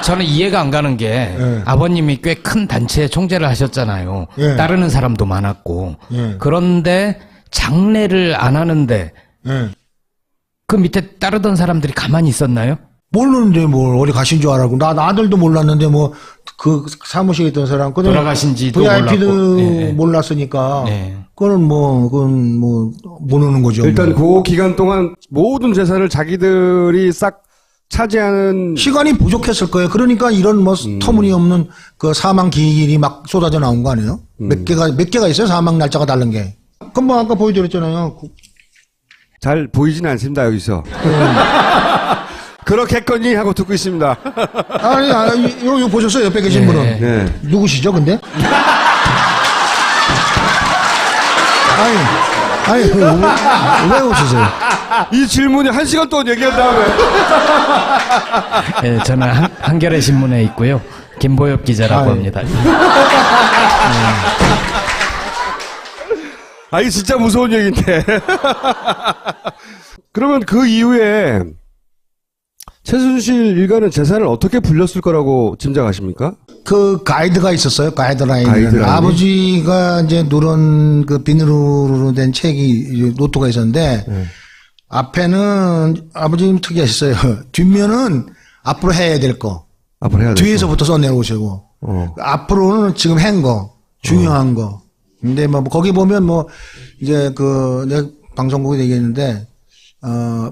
저는 이해가 안 가는 게 네. 아버님이 꽤 큰 단체 총재를 하셨잖아요. 네. 따르는 사람도 많았고. 네. 그런데 장례를 안 하는데 예. 그 밑에 따르던 사람들이 가만히 있었나요? 모르는데 뭘 어디 가신 줄 알고 나 아들도 몰랐는데 뭐 그 사무실에 있던 사람 그다음에 돌아가신지도 VIP도 몰랐고. 예. 몰랐으니까 예. 그건 모르는 거죠. 일단 뭐. 그 기간 동안 모든 재산을 자기들이 싹 차지하는 시간이 부족했을 거예요. 그러니까 이런 뭐 터무니없는 그 사망 기일이 막 쏟아져 나온 거 아니에요? 몇 개가 있어요? 사망 날짜가 다른 게. 그럼 뭐 아까 보여드렸잖아요. 잘 보이지는 않습니다, 여기서. 그렇겠거니 하고 듣고 있습니다. 아니, 이거 보셨어요? 옆에 계신 예. 분은. 네. 누구시죠, 근데? 아니, 왜 웃으세요? 이 질문이 1시간 동안 얘기한 다음에. 예, 저는 한겨레 신문에 있고요. 김보엽 기자라고 아유. 합니다. 아, 이게 진짜 무서운 얘기인데. 그러면 그 이후에 최순실 일가는 재산을 어떻게 불렸을 거라고 짐작하십니까? 그 가이드가 있었어요. 가이드라인. 가이드라인이? 아버지가 이제 누런 그 비닐로 된 책이 노트가 있었는데 앞에는 아버지님 특이하셨어요. 뒷면은 앞으로 해야 될 거. 앞으로 해야 돼. 뒤에서부터 써내려오시고 앞으로는 지금 한 거, 중요한 거. 근데 뭐 거기 보면 뭐 이제 내가 방송국에 얘기했는데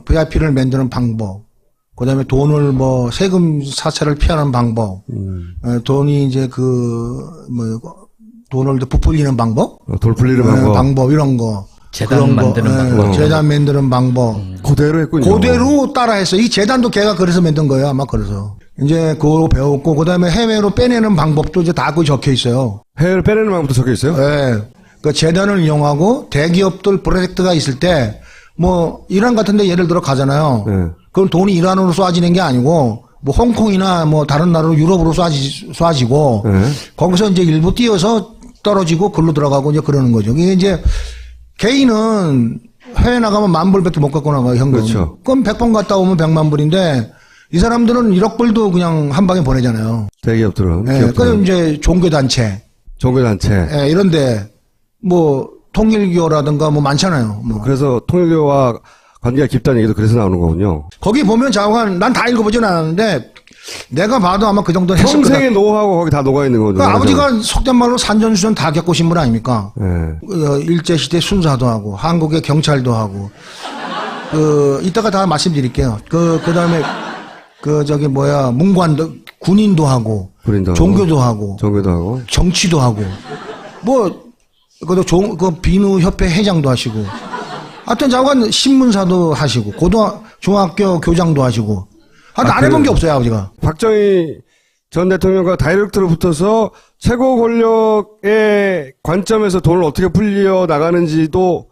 VIP를 만드는 방법. 그다음에 돈을 뭐 세금 사채를 피하는 방법. 돈이 이제 돈을 부풀리는 방법. 돌 풀리는 방법. 이런 거. 재단 그런 거. 만드는 방법. 재단 만드는 방법. 그대로 했군요. 그대로 따라했어. 이 재단도 걔가 그래서 만든 거예요. 아마 그래서. 이제 그거 배웠고, 그 다음에 해외로 빼내는 방법도 이제 다 거기 적혀 있어요. 해외를 빼내는 방법도 적혀 있어요? 예. 그 재단을 이용하고 대기업들 프로젝트가 있을 때, 뭐, 이란 같은 데 예를 들어 가잖아요. 네. 그럼 돈이 이란으로 쏴지는 게 아니고, 뭐, 홍콩이나 뭐, 다른 나라로 유럽으로 쏴지고, 네. 거기서 이제 일부 띄어서 떨어지고, 글로 들어가고 이제 그러는 거죠. 이게 이제, 개인은 해외 나가면 10,000불밖에 못 갖고 나가요, 현금. 그렇죠. 그럼 100번 갔다 오면 100만 불인데, 이 사람들은 1억 불도 그냥 한 방에 보내잖아요. 대기업들은. 예, 기업들은. 그럼 이제 종교단체, 종교단체. 예, 이런데, 뭐, 통일교라든가 뭐 많잖아요. 뭐. 그래서 통일교와 관계가 깊다는 얘기도 그래서 나오는 거군요. 거기 보면 자관, 난 다 읽어보진 않았는데, 내가 봐도 아마 그 정도는 했을 거다. 평생의 노하우가 거기 다 녹아있는 거죠. 그러니까 아버지가 속된 말로 산전수전 다 겪으신 분 아닙니까? 예. 일제시대 순사도 하고, 한국의 경찰도 하고, 이따가 다 말씀드릴게요. 그 다음에, 문관도, 군인도 하고, 군인도 종교도 하고, 종교도 하고. 정치도 하고, 비누협회 회장도 하시고, 하여튼 자관 신문사도 하시고, 중학교 교장도 하시고, 하여튼 안 해본 게 없어요, 아버지가. 박정희 전 대통령과 다이렉트로 붙어서 최고 권력의 관점에서 돈을 어떻게 풀려 나가는지도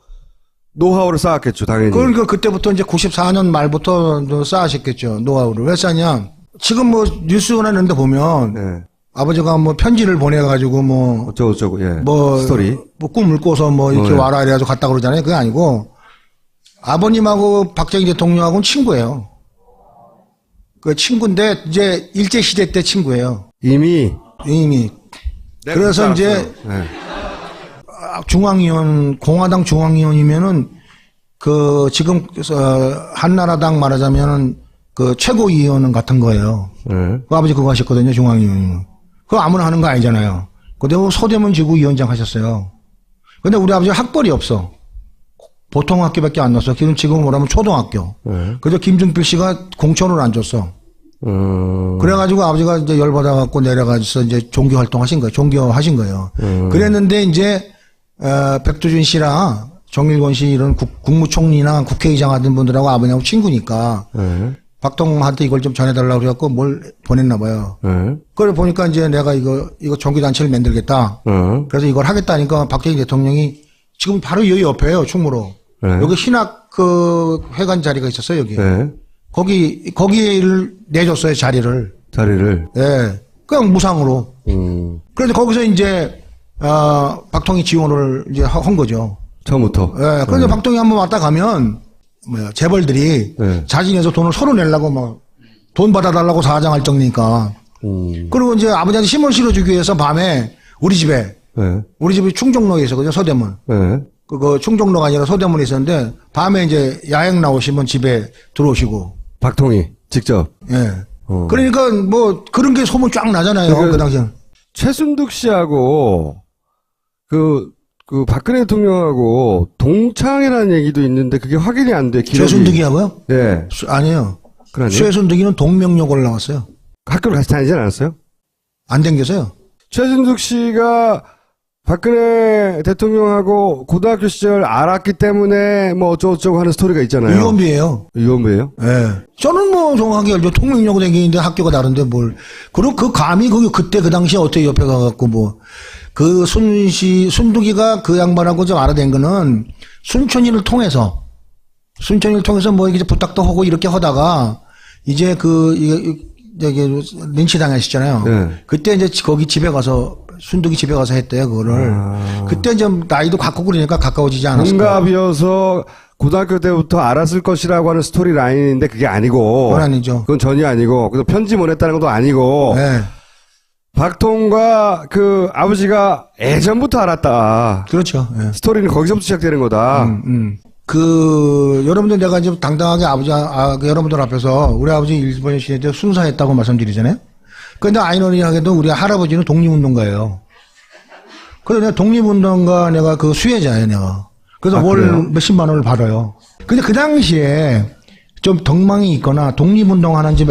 노하우를 쌓았겠죠, 당연히. 그러니까 그때부터 이제 94년 말부터 쌓으셨겠죠, 노하우를. 왜 쌓냐? 지금 뭐 뉴스나 이런 데 보면, 네. 아버지가 뭐 편지를 보내가지고 뭐, 어쩌고저쩌고, 예. 뭐, 스토리. 뭐 꿈을 꿔서 뭐 이렇게 네. 와라 이래가지고 갔다 그러잖아요. 그게 아니고, 아버님하고 박정희 대통령하고는 친구예요. 그 친구인데, 이제 일제시대 때 친구예요. 이미. 이미. 내가 그래서 그렇게 이제, 알았어요. 예. 중앙위원, 공화당 중앙위원이면은 지금 한나라당 말하자면은 최고위원은 같은 거예요. 그 아버지 그거 하셨거든요, 중앙위원은. 그거 아무나 하는 거 아니잖아요. 그대로 서대문 지구위원장 하셨어요. 근데 우리 아버지가 학벌이 없어. 보통 학교밖에 안 넣었어. 지금 뭐라면 초등학교. 그래서 김준필 씨가 공천을 안 줬어. 그래가지고 아버지가 이제 열받아갖고 내려가서 이제 종교 활동하신 거예요. 종교하신 거예요. 그랬는데 이제, 백두준 씨랑 정일권 씨 이런 국무총리나 국회의장 하던 분들하고 아버님하고 친구니까. 박통한테 이걸 좀 전해달라고 그래갖고 뭘 보냈나 봐요. 그걸 보니까 이제 내가 이거 종교단체를 만들겠다. 그래서 이걸 하겠다니까 박정희 대통령이 지금 바로 여기 옆에요, 충무로. 여기 신학 회관 자리가 있었어요, 여기. 거기를 내줬어요, 자리를. 예. 그냥 무상으로. 그래서 거기서 이제, 박통희 지원을 이제 한 거죠. 처음부터. 예. 그런데 박통희 한번 왔다 가면, 재벌들이 자진해서 돈을 서로 내려고 막 돈 받아달라고 사장할 정도니까. 그리고 이제 아버지한테 신문 실어주기 위해서 밤에 우리 집이 충정로에 있었거든요, 서대문. 그 충정로가 아니라 서대문에 있었는데 밤에 이제 야행 나오시면 집에 들어오시고. 박통희 직접. 예. 그러니까 뭐 그런 게 소문 쫙 나잖아요, 그 당시에. 최순득 씨하고 그 박근혜 대통령하고 동창이라는 얘기도 있는데 그게 확인이 안 돼. 최순득이하고요? 네. 아니에요. 그러네요. 최순득이는 동명여고를 나왔어요. 학교를 같이 다니지 않았어요? 안 댕겨서요. 최순득 씨가 박근혜 대통령하고 고등학교 시절 알았기 때문에 뭐 어쩌고저쩌고 하는 스토리가 있잖아요. 유언비예요. 유언비예요? 예. 저는 뭐 정확하게 알죠. 동명여고 댕기는데 학교가 다른데 뭘. 그리고 그 감히 그때 그 당시에 어떻게 옆에 가갖고 뭐. 순두기가 그 양반하고 좀 알아낸 거는 순천이를 통해서 뭐 이렇게 부탁도 하고 이렇게 하다가 이제 린치 당하셨잖아요. 그때 이제 거기 집에 가서 순두기 집에 가서 했대요, 그거를. 그때 이제 나이도 갖고 그러니까 가까워지지 않았을까. 동갑이어서 고등학교 때부터 알았을 것이라고 하는 스토리 라인인데 그게 아니고. 그건 아니죠. 그건 전혀 아니고. 그래서 편지 보냈다는 것도 아니고. 네. 박통과 그 아버지가 예전부터 알았다. 그렇죠. 예. 스토리는 거기서부터 시작되는 거다. 여러분들 내가 이제 당당하게 여러분들 앞에서 우리 아버지 일본 시대 때 순사했다고 말씀드리잖아요. 근데 아이러니하게도 우리 할아버지는 독립운동가예요. 그래서 내가 독립운동가 내가 그 수혜자예요, 내가. 그래서 월 몇십만 원을 받아요. 근데 그 당시에 좀 덕망이 있거나 독립운동하는 집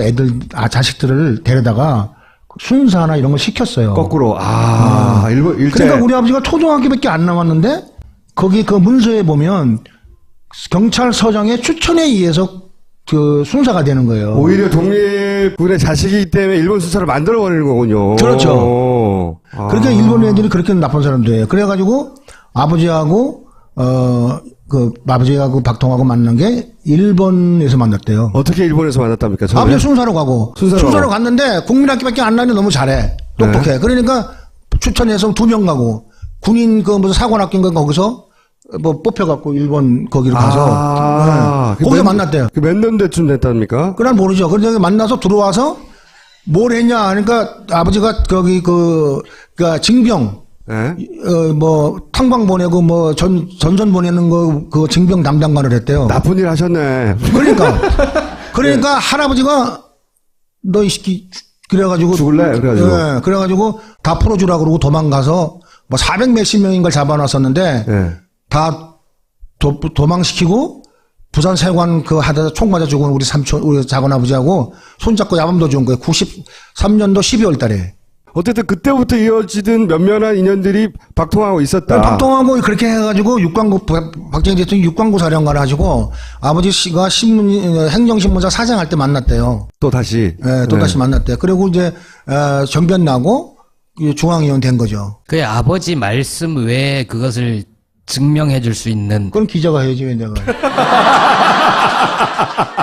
자식들을 데려다가 순사나 이런 걸 시켰어요. 거꾸로. 일본 일제. 그러니까 우리 아버지가 초등학교밖에 안 남았는데 거기 그 문서에 보면 경찰서장의 추천에 의해서 그 순사가 되는 거예요. 오히려 독립군의 자식이기 때문에 일본 순사를 만들어 버리는 거군요. 그렇죠. 그러니까 일본 애들이 그렇게 나쁜 사람들이에요. 그래가지고 아버지하고 아버지하고 박통하고 만난 게 일본에서 만났대요. 어떻게 일본에서 만났답니까? 처음에? 아버지 순사로 가고. 순사로 갔는데 국민학교밖에 안 나는데 너무 잘해. 똑똑해. 네. 그러니까 추천해서 2명 가고 군인 무슨 사관학교인가 거기서 뭐 뽑혀갖고 일본 거기로 가서. 거기서 만났대요. 그 몇 년대쯤 됐답니까? 그건 모르죠. 그래서 만나서 들어와서 뭘 했냐. 그러니까 아버지가 거기 그러니까 징병. 네? 뭐 탕방 보내고 뭐 전선 보내는 그 징병 담당관을 했대요. 나쁜 일 하셨네. 그러니까 네. 할아버지가 너 이 새끼 그래가지고 죽을래? 네, 그래가지고 다 풀어주라 그러고 도망가서 뭐 400 몇십 명인 걸 잡아놨었는데 네. 다 도망시키고 부산 세관 하다가 총 맞아 죽은 우리 작은 아버지하고 손잡고 야밤도 죽은 거예요. 93년도 12월 달에. 어쨌든 그때부터 이어지던 면면한 인연들이 박통하고 있었다. 박통하고 그렇게 해가지고 박정희 대통령이 육관구 사령관을 가지고 아버지 씨가 행정신문사 사장할 때 만났대요. 또 다시. 네, 또 다시 만났대요. 그리고 이제 전변 나고 중앙위원 된 거죠. 그 아버지 말씀 외에 그것을 증명해 줄 수 있는. 그건 기자가 해야지, 왜 내가.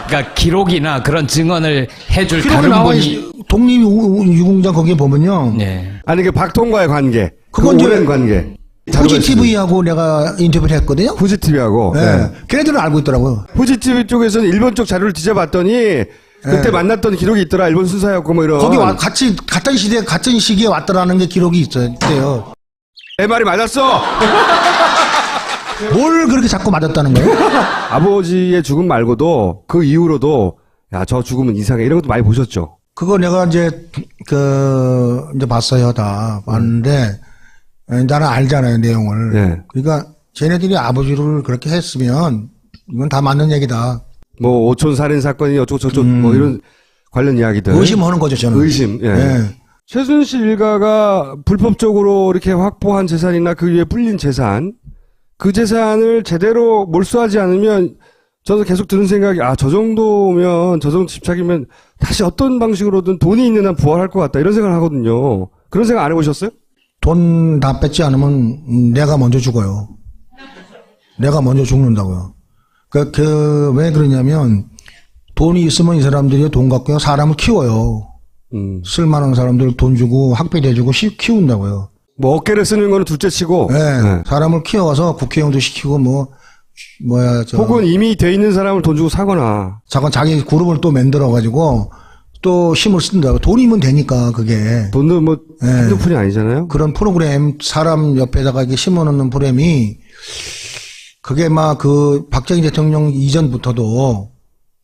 그러니까 기록이나 그런 증언을 해줄 다른 분이. 독립유공장 거기에 보면요. 네. 아니, 그 박통과의 관계. 그건 그 오랜 관계. 후지TV하고 내가 인터뷰를 했거든요. 후지TV하고. 네. 네. 걔네들은 알고 있더라고요. 후지TV 쪽에서는 일본 쪽 자료를 뒤져봤더니 그때 네. 만났던 기록이 있더라. 일본 수사였고 뭐 이런. 거기 같은 시기에 왔더라는 게 기록이 있어요. 내 말이 맞았어. 뭘 그렇게 자꾸 맞았다는 거예요? 아버지의 죽음 말고도 그 이후로도 야, 저 죽음은 이상해 이런 것도 많이 보셨죠. 그거 내가 이제 이제 봤어요. 다 봤는데 나는 알잖아요, 내용을. 네. 그러니까 쟤네들이 아버지를 그렇게 했으면 이건 다 맞는 얘기다. 뭐 오촌 살인 사건이 어쩌고저쩌고 뭐 이런 관련 이야기들. 의심하는 거죠, 저는. 의심. 예. 예. 최순실 일가가 불법적으로 이렇게 확보한 재산이나 그 위에 불린 재산, 그 재산을 제대로 몰수하지 않으면 저는 계속 드는 생각이 저 정도면 저 정도 집착이면 다시 어떤 방식으로든 돈이 있는 한 부활할 것 같다 이런 생각을 하거든요. 그런 생각 안 해보셨어요? 돈 다 뺏지 않으면 내가 먼저 죽어요. 내가 먼저 죽는다고요. 왜 그러냐면 돈이 있으면 이 사람들이 돈 갖고요 사람을 키워요. 쓸만한 사람들 돈 주고 학비 내주고 키운다고요. 뭐 어깨를 쓰는 거는 둘째치고. 네, 네. 사람을 키워서 국회의원도 시키고 혹은 이미 돼 있는 사람을 돈 주고 사거나. 잠깐 자기 그룹을 또 만들어 가지고 또 힘을 쓴다고. 돈이면 되니까 그게. 돈도 뭐 네. 한두 푼이 아니잖아요. 그런 프로그램 사람 옆에다가 이렇게 심어놓는 프로그램이 그게 막 그 박정희 대통령 이전부터도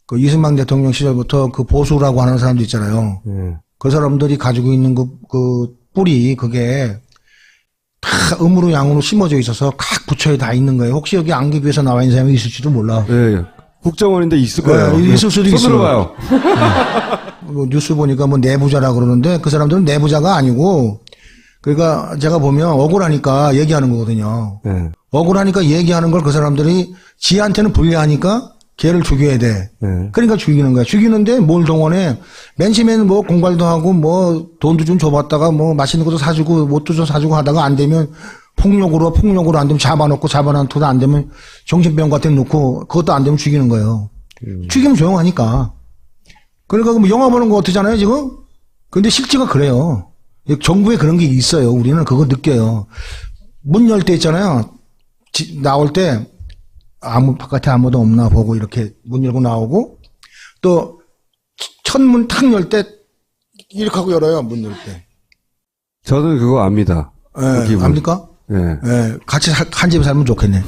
그 이승만 대통령 시절부터 그 보수라고 하는 사람도 있잖아요. 네. 그 사람들이 가지고 있는 그 뿌리 그게 다 음으로 양으로 심어져 있어서 각 부처에 다 있는 거예요. 혹시 여기 안기부에서 나와 있는 사람이 있을지도 몰라. 네. 국정원인데 있을 거예요. 네, 있을 수도 있어요. 손으로 봐요. 뭐 뉴스 보니까 뭐 내부자라 그러는데 그 사람들은 내부자가 아니고 그러니까 제가 보면 억울하니까 얘기하는 거거든요. 네. 억울하니까 얘기하는 걸 그 사람들이 지한테는 불리하니까 걔를 죽여야 돼. 네. 그러니까 죽이는 거야. 죽이는데 뭘 동원해? 맨 처음에는 뭐 공갈도 하고 뭐 돈도 좀 줘봤다가 뭐 맛있는 것도 사주고 옷도 좀 사주고 하다가 안 되면 폭력으로 안 되면 잡아놓고도 안 되면 정신병 같은 데 놓고 그것도 안 되면 죽이는 거예요. 죽이면 조용하니까. 그러니까 뭐 영화 보는 거 어떠잖아요 지금? 근데 실제가 그래요. 정부에 그런 게 있어요. 우리는 그거 느껴요. 문 열 때 있잖아요. 나올 때 바깥에 아무도 없나 보고 이렇게 문 열고 나오고 또 첫문 탁 열 때 이렇게 하고 열어요. 문 열 때. 저는 그거 압니다. 그 기분. 압니까? 네. 예, 같이 한 집에 살면 좋겠네.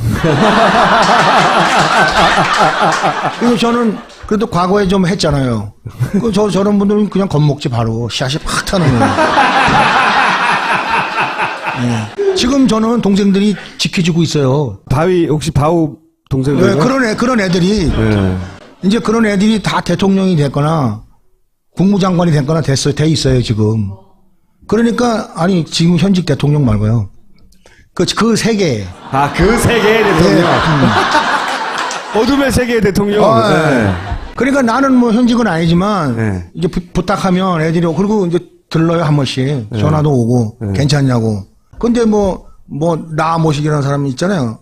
그리고 저는 그래도 과거에 좀 했잖아요. 저런 분들은 그냥 겁먹지 바로 씨앗이 팍 타는 거예요. 예. 지금 저는 동생들이 지켜주고 있어요. 혹시 바우 동생들? 네, 그런 애들이 네. 이제 그런 애들이 다 대통령이 됐거나 국무장관이 됐거나 돼 있어요 지금. 그러니까 아니 지금 현직 대통령 말고요. 그 세계. 그 세계의 대통령. 어둠의 세계의 대통령. 네. 그러니까 나는 뭐 현직은 아니지만 네. 이제 부탁하면 애들이 그리고 이제 들러요 한 번씩 전화도 오고 괜찮냐고. 근데 나 모식이라는 사람이 있잖아요.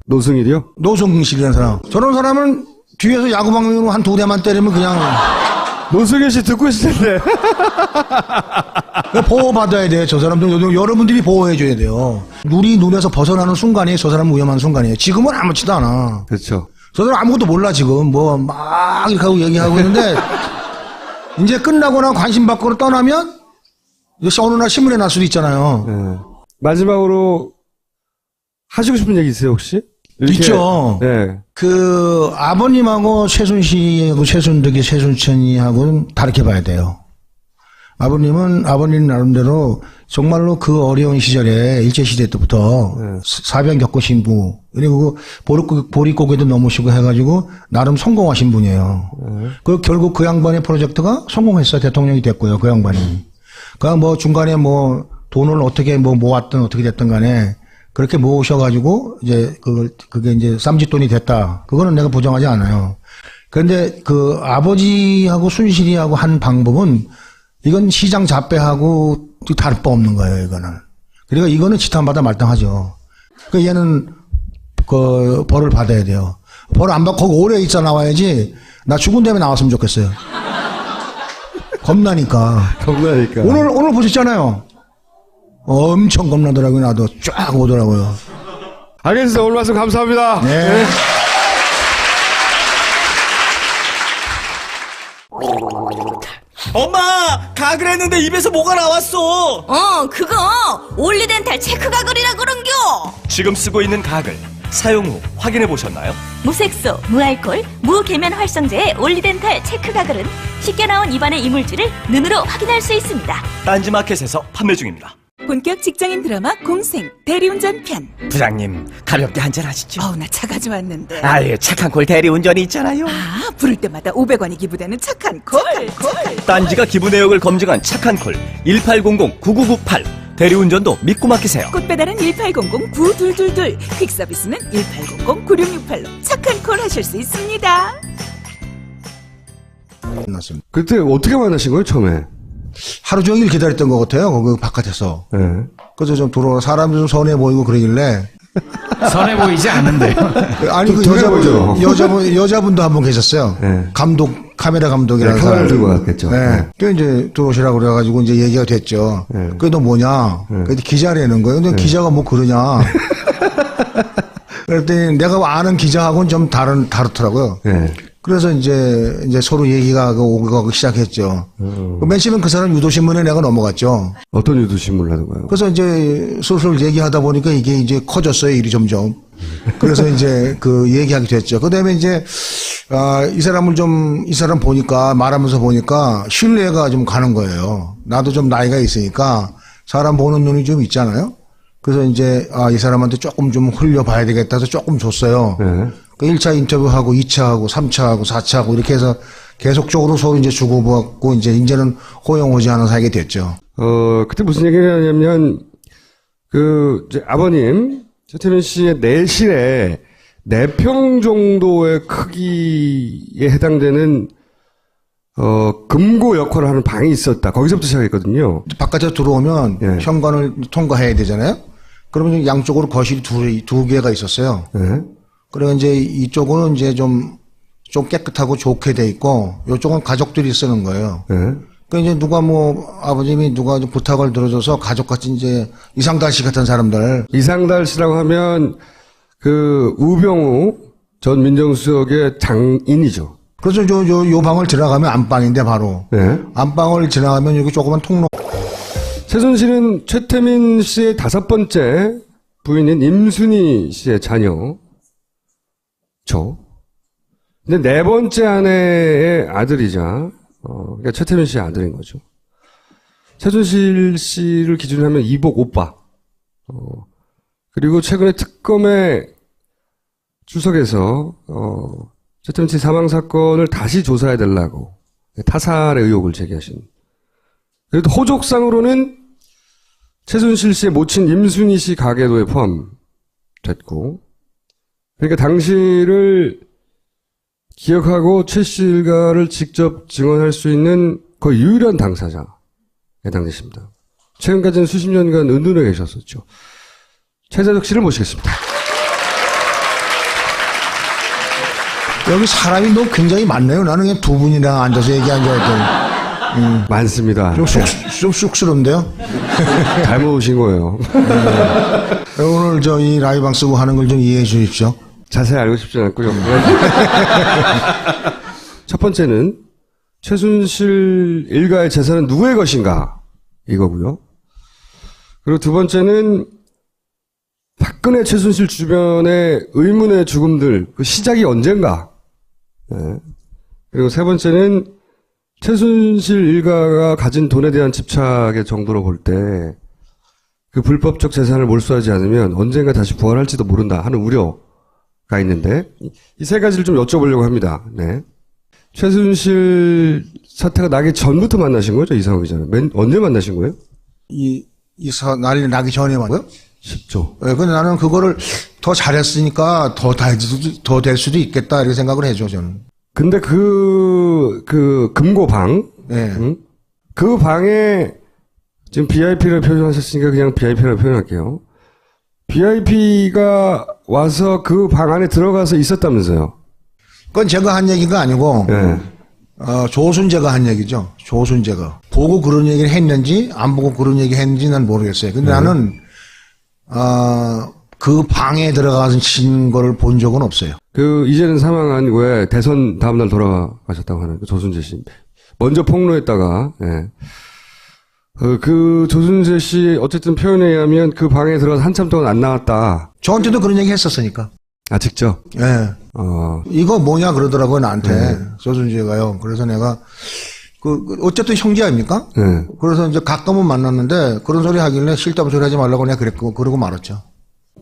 노승일이요? 노승식이라는 사람. 저런 사람은 뒤에서 야구방망이로 한 2대만 때리면 그냥 노승일 씨 듣고 있을 텐데. 보호받아야 돼. 저 사람들 여러분들이 보호해줘야 돼요. 우리 눈에서 벗어나는 순간이 저 사람은 위험한 순간이에요. 지금은 아무렇지도 않아. 그렇죠. 저 사람 아무것도 몰라 지금 막 이렇게 하고 얘기하고 있는데 이제 끝나거나 관심 밖으로 떠나면 어느 날 신문에 날 수도 있잖아요. 네. 마지막으로 하시고 싶은 얘기 있어요 혹시? 있죠. 네. 아버님하고 최순실하고 최순득이 최순천이하고는 다르게 봐야 돼요. 아버님 나름대로 정말로 그 어려운 시절에 일제시대 때부터 사변 겪으신 분, 그리고 보릿고개도 넘으시고 해가지고 나름 성공하신 분이에요. 그 결국 그 양반의 프로젝트가 성공했어요. 대통령이 됐고요. 그 양반이. 그러니까 중간에 돈을 어떻게 모았든 어떻게 됐든 간에 그렇게 모으셔가지고 이제 그게 이제 쌈짓돈이 됐다. 그거는 내가 부정하지 않아요. 그런데 그 아버지하고 순실이하고 한 방법은 이건 시장 잡배하고 다를 바 없는 거예요, 이거는. 그러니까 이거는 지탄받아 마땅하죠. 그 얘는 벌을 받아야 돼요. 벌 안 받고 거기 오래 있어 나와야지. 나 죽은 다음에 나왔으면 좋겠어요. 겁나니까. 오늘 보셨잖아요. 엄청 겁나더라고요. 나도 쫙 오더라고요. 알겠습니다. 오늘 말씀 감사합니다. 네. 엄마, 가글 했는데 입에서 뭐가 나왔어. 그거 올리덴탈 체크 가글이라 그런겨. 지금 쓰고 있는 가글 사용 후 확인해 보셨나요? 무색소, 무알콜, 무계면 활성제의 올리덴탈 체크 가글은 쉽게 나온 입안의 이물질을 눈으로 확인할 수 있습니다. 딴지마켓에서 판매 중입니다. 본격 직장인 드라마 공생 대리운전 편. 부장님, 가볍게 한잔 하시죠. 나 차 가져왔는데. 아예 착한 콜 대리운전이 있잖아요. 부를 때마다 500원이 기부되는 착한 콜. 딴지가 기부 내역을 검증한 착한 콜 1800-9998 대리운전도 믿고 맡기세요. 꽃배달은 1800-9222, 퀵서비스는 1800-9668로 착한 콜 하실 수 있습니다. 끝났습니다. 그때 어떻게 만나신 거예요, 처음에? 하루 종일 기다렸던 것 같아요. 거기 바깥에서. 네. 그래서 좀 사람이 좀 선해 보이고 그러길래. 선해 보이지 않는데요. 아니, 그 둔해 보이죠. 여자분도 한 분 계셨어요. 네. 카메라 감독이라는 네, 사람. 카메라를 들고 갔겠죠. 네. 네. 그 이제 들어오시라고 그래가지고 이제 얘기가 됐죠. 네. 그게 너 뭐냐? 그래서 기자라는 거예요. 근데 기자가 뭐 그러냐? 그랬더니 내가 아는 기자하고는 좀 다르더라고요. 네. 그래서 이제 서로 얘기가 오고 가고 시작했죠. 맨 처음엔 그 사람 유도신문에 내가 넘어갔죠. 어떤 유도신문을 하는 거예요? 그래서 이제 슬슬 얘기하다 보니까 이게 이제 커졌어요, 일이 점점. 그래서 이제 그 얘기하게 됐죠. 그 다음에 이제, 이 사람 보니까, 말하면서 보니까 신뢰가 좀 가는 거예요. 나도 좀 나이가 있으니까 사람 보는 눈이 좀 있잖아요. 그래서 이제, 이 사람한테 조금 좀 흘려봐야 되겠다 해서 조금 줬어요. 네. 그 1차 인터뷰하고 2차하고 3차하고 4차하고 이렇게 해서 계속적으로 서로 이제 주고받고 이제는 호용호지하는 사이가 됐죠. 그때 무슨 얘기를 하냐면, 이제 아버님, 최태민 씨의 내실에 4평 정도의 크기에 해당되는, 금고 역할을 하는 방이 있었다. 거기서부터 시작했거든요. 바깥에 들어오면 예. 현관을 통과해야 되잖아요. 그러면 양쪽으로 거실이 두 개가 있었어요. 네. 그리고 이제 이쪽은 이제 좀 깨끗하고 좋게 돼 있고, 이쪽은 가족들이 쓰는 거예요. 네. 그 이제 아버님이 누가 좀 부탁을 들어줘서 가족같이 이제 이상달 씨 같은 사람들. 이상달 씨라고 하면, 우병우 전 민정수석의 장인이죠. 그래서 요 방을 지나가면 안방인데 바로. 네. 안방을 지나가면 여기 조그만 통로. 최순실은 최태민 씨의 5번째 부인인 임순희 씨의 자녀. 근데 4번째 아내의 아들이자, 그러니까 최태민 씨의 아들인 거죠. 최순실 씨를 기준으로 하면 이복 오빠. 그리고 최근에 특검에 출석해서, 최태민 씨 사망 사건을 다시 조사해야 되려고 타살의 의혹을 제기하신. 그래도 호족상으로는 최순실 씨의 모친 임순희 씨 가계도에 포함됐고, 그러니까 당시를 기억하고 최 씨 일가를 직접 증언할 수 있는 거의 유일한 당사자에 해당되십니다. 최근까지는 수십 년간 은둔해 계셨었죠. 최재덕 씨를 모시겠습니다. 여기 사람이 너무 굉장히 많네요. 나는 그냥 두 분이랑 앉아서 얘기한 줄 알았더니. 많습니다. 좀 쑥스러운데요? 잘못 오신 거예요. 오늘 이 라이브 쓰고 하는 걸 좀 이해해 주십시오. 자세히 알고 싶진 않고요. 첫 번째는 최순실 일가의 재산은 누구의 것인가 이거고요. 그리고 두 번째는 박근혜 최순실 주변의 의문의 죽음들 그 시작이 언젠가. 네. 그리고 세 번째는 최순실 일가가 가진 돈에 대한 집착의 정도로 볼 때 그 불법적 재산을 몰수하지 않으면 언젠가 다시 부활할지도 모른다 하는 우려가 있는데 이 세 가지를 좀 여쭤보려고 합니다. 네. 최순실 사태가 나기 전부터 만나신 거죠? 이상호 기자는. 언제 만나신 거예요? 난리 나기 전에 말고요? 쉽죠. 네, 근데 나는 그거를 더 잘했으니까 더 될 수도 있겠다 이렇게 생각을 해줘 저는. 근데 그 금고방, 네. 그 방에 지금 VIP를 표현하셨으니까 그냥 VIP라고 표현할게요. VIP가 와서 그 방 안에 들어가서 있었다면서요? 그건 제가 한 얘기가 아니고, 네. 조순재가 한 얘기죠. 조순재가. 보고 그런 얘기를 했는지, 안 보고 그런 얘기 했는지 난 모르겠어요. 근데 나는, 그 방에 들어가서 친 거를 본 적은 없어요. 이제는 사망한 왜 대선 다음날 돌아가셨다고 하는 그 조순재 씨. 먼저 폭로했다가, 예. 그 조순재 씨 어쨌든 표현에 의하면 그 방에 들어가서 한참 동안 안 나왔다. 저한테도 그런 얘기 했었으니까. 아, 직접? 예. 이거 뭐냐 그러더라고요, 나한테. 조순재가요. 그래서 내가, 어쨌든 형제 아닙니까? 네. 그래서 이제 가끔은 만났는데 그런 소리 하길래 쓸데없는 소리 하지 말라고 내가 그러고 말았죠.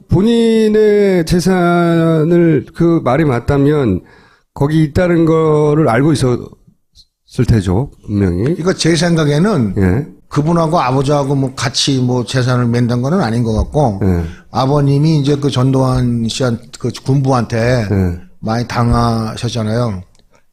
본인의 재산을 그 말이 맞다면 거기 있다는 거를 알고 있었을 테죠, 분명히. 그러니까 제 생각에는 예. 그분하고 아버지하고 뭐 같이 뭐 재산을 맨다는 거는 아닌 것 같고 예. 아버님이 이제 그 전두환 씨한 그 군부한테 예. 많이 당하셨잖아요.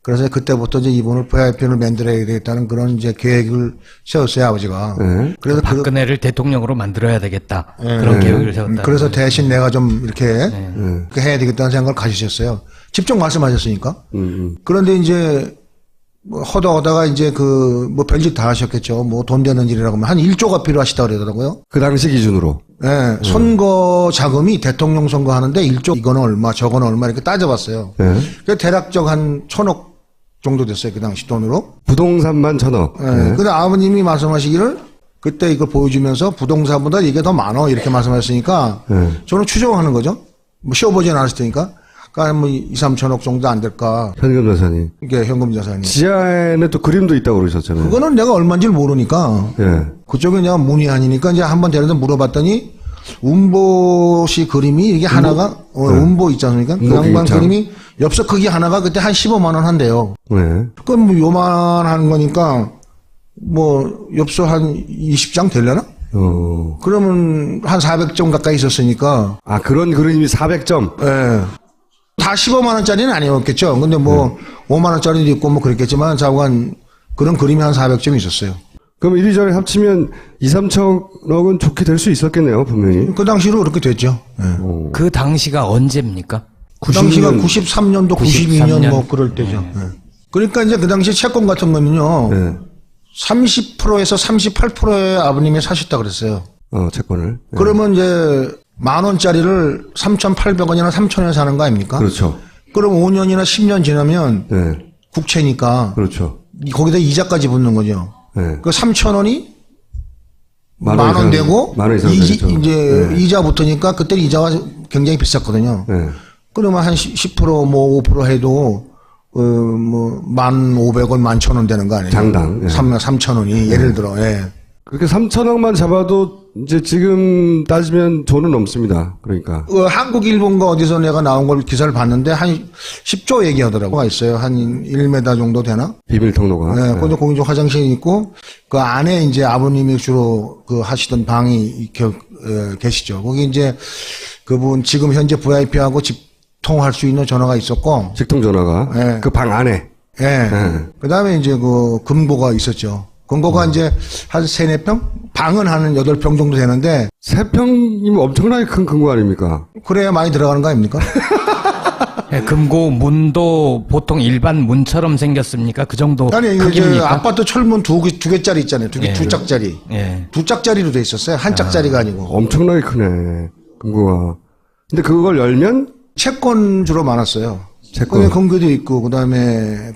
그래서 그때부터 이제 이분을 VIP를 만들어야 되겠다는 그런 이제 계획을 세웠어요, 아버지가. 예. 그래서 박근혜를 대통령으로 만들어야 되겠다. 그런 계획을 세웠다. 그래서 대신 내가 좀 이렇게 해야 되겠다는 생각을 가지셨어요. 직접 말씀하셨으니까. 그런데 이제 뭐 허다하다가 이제 뭐 별짓 다 하셨겠죠. 뭐 돈 되는 일이라고 하면 한 1조가 필요하시다 그러더라고요. 그 당시 기준으로. 예, 선거 자금이 대통령 선거 하는데 1조 이거는 얼마 저거는 얼마 이렇게 따져봤어요. 예. 그 대략적 한 1,000억 정도 됐어요. 그 당시 돈으로. 부동산만 1,000억. 예. 예. 근데 아버님이 말씀하시기를 그때 이걸 보여주면서 부동산보다 이게 더 많어 이렇게 말씀하셨으니까 저는 추정하는 거죠. 뭐 쉬어보지는 않았을 테니까. 그러니까 뭐 2, 3천억 정도 안 될까. 현금 자산이. 이게 현금 자산이. 지하에는 또 그림도 있다고 그러셨잖아요. 그거는 내가 얼마인지 모르니까. 예. 그쪽에 내가 문의하니까 이제 한번 데려다 물어봤더니 운보 씨 그림이 이게 하나가 운보 있지 않습니까? 그 양반 있죠. 그림이 엽서 크기 하나가 그때 한 15만 원 한대요. 네. 그건 뭐 요만한 거니까 뭐 엽서 한 20장 되려나? 그러면 한 400점 가까이 있었으니까. 아, 그런 그림이 400점? 예. 다 15만 원짜리는 아니었겠죠. 근데 뭐 5만 원짜리도 있고 뭐 그랬겠지만 자관 그런 그림이 한 400점 있었어요. 그럼 이리저리 합치면 2, 3천억은 좋게 될 수 있었겠네요, 분명히. 그 당시로 그렇게 됐죠. 예. 그 당시가 언제입니까? 그 당시가 90년. 93년도, 92년 93년. 뭐 그럴 때죠. 예. 그러니까 이제 그 당시 채권 같은 거는요. 네. 30%에서 38%의 아버님이 사셨다 그랬어요. 채권을. 예. 그러면 이제 10,000원짜리를 3,800원이나 3,000원에 사는 거 아닙니까? 그렇죠. 그럼 5년이나 10년 지나면 네. 국채니까 그렇죠. 거기다 이자까지 붙는 거죠. 네. 그 3,000원이 만 만 원 이상, 되고 만원 이상 되겠죠. 이제 네. 이자 붙으니까 그때 이자가 굉장히 비쌌거든요. 네. 그러면 한 10%, 뭐 5% 해도 뭐 1,500원, 11,000원 되는 거 아니에요? 장당. 예. 3,000원이 예를 들어. 예. 그렇게 3천억만 잡아도 이제 지금 따지면 돈은 넘습니다. 그러니까. 한국, 일본가 어디서 내가 나온 걸 기사를 봤는데 한 10조 얘기하더라고요. 있어요. 한 1m 정도 되나? 비밀 통로가. 네. 거기 공중 화장실이 있고 그 안에 이제 아버님이 주로 그 하시던 방이 계시죠. 거기 이제 그분 지금 현재 VIP하고 직통할 수 있는 전화가 있었고. 직통 전화가. 네. 그 방 안에. 예. 네. 그 다음에 이제 그 금고가 있었죠. 금고가 이제 한 3, 4평? 방은 한 8평 정도 되는데. 3평이면 엄청나게 큰 금고 아닙니까? 그래야 많이 들어가는 거 아닙니까? 예, 금고 문도 보통 일반 문처럼 생겼습니까? 그 정도 아니, 이게 크기입니까? 아파트 철문 두 개짜리 있잖아요. 두 짝짜리. 예. 두 짝짜리로 돼 있었어요. 한 짝짜리가 아니고. 엄청나게 크네. 금고가. 근데 그걸 열면 채권 주로 많았어요. 채권. 금고도 있고, 그 다음에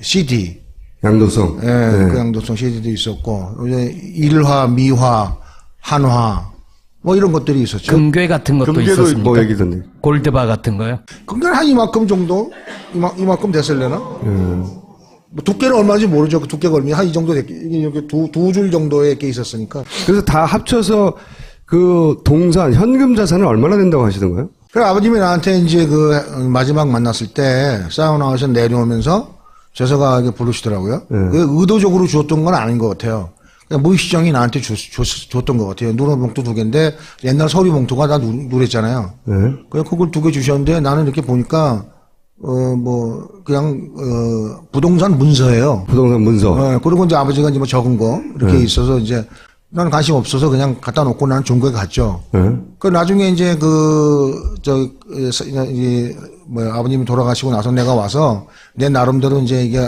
CD. 양도성. 예, 네. 그 양도성 CD도 있었고, 이제 일화, 미화, 한화, 뭐 이런 것들이 있었죠. 금괴 같은 것도 금괴도 있었습니까? 뭐 얘기던데. 골드바 같은 거요? 금괴는 한 이만큼 정도? 이만큼 됐을려나? 뭐 두께는 얼마인지 모르죠. 그 두께가 얼마냐. 한 이 정도 이렇게 두 줄 정도의 게 있었으니까. 그래서 다 합쳐서 그 동산, 현금 자산은 얼마나 된다고 하시던가요? 그래, 아버님이 나한테 이제 마지막 만났을 때 사우나에서 내려오면서 재서가하게 부르시더라고요. 그 의도적으로 주었던 건 아닌 것 같아요. 그냥 무의식적이 나한테 줬던 것 같아요. 누런 봉투 2개인데 옛날 서류 봉투가 다 누랬잖아요. 그냥 그걸 2개 주셨는데 나는 이렇게 보니까 그냥 부동산 문서예요. 부동산 문서. 그리고 이제 아버지가 이제 뭐 적은 거 이렇게 있어서 이제 나는 관심 없어서 그냥 갖다 놓고 나는 종교에 갔죠. 그 나중에 이제 아버님이 돌아가시고 나서 내가 와서 내 나름대로 이제 이게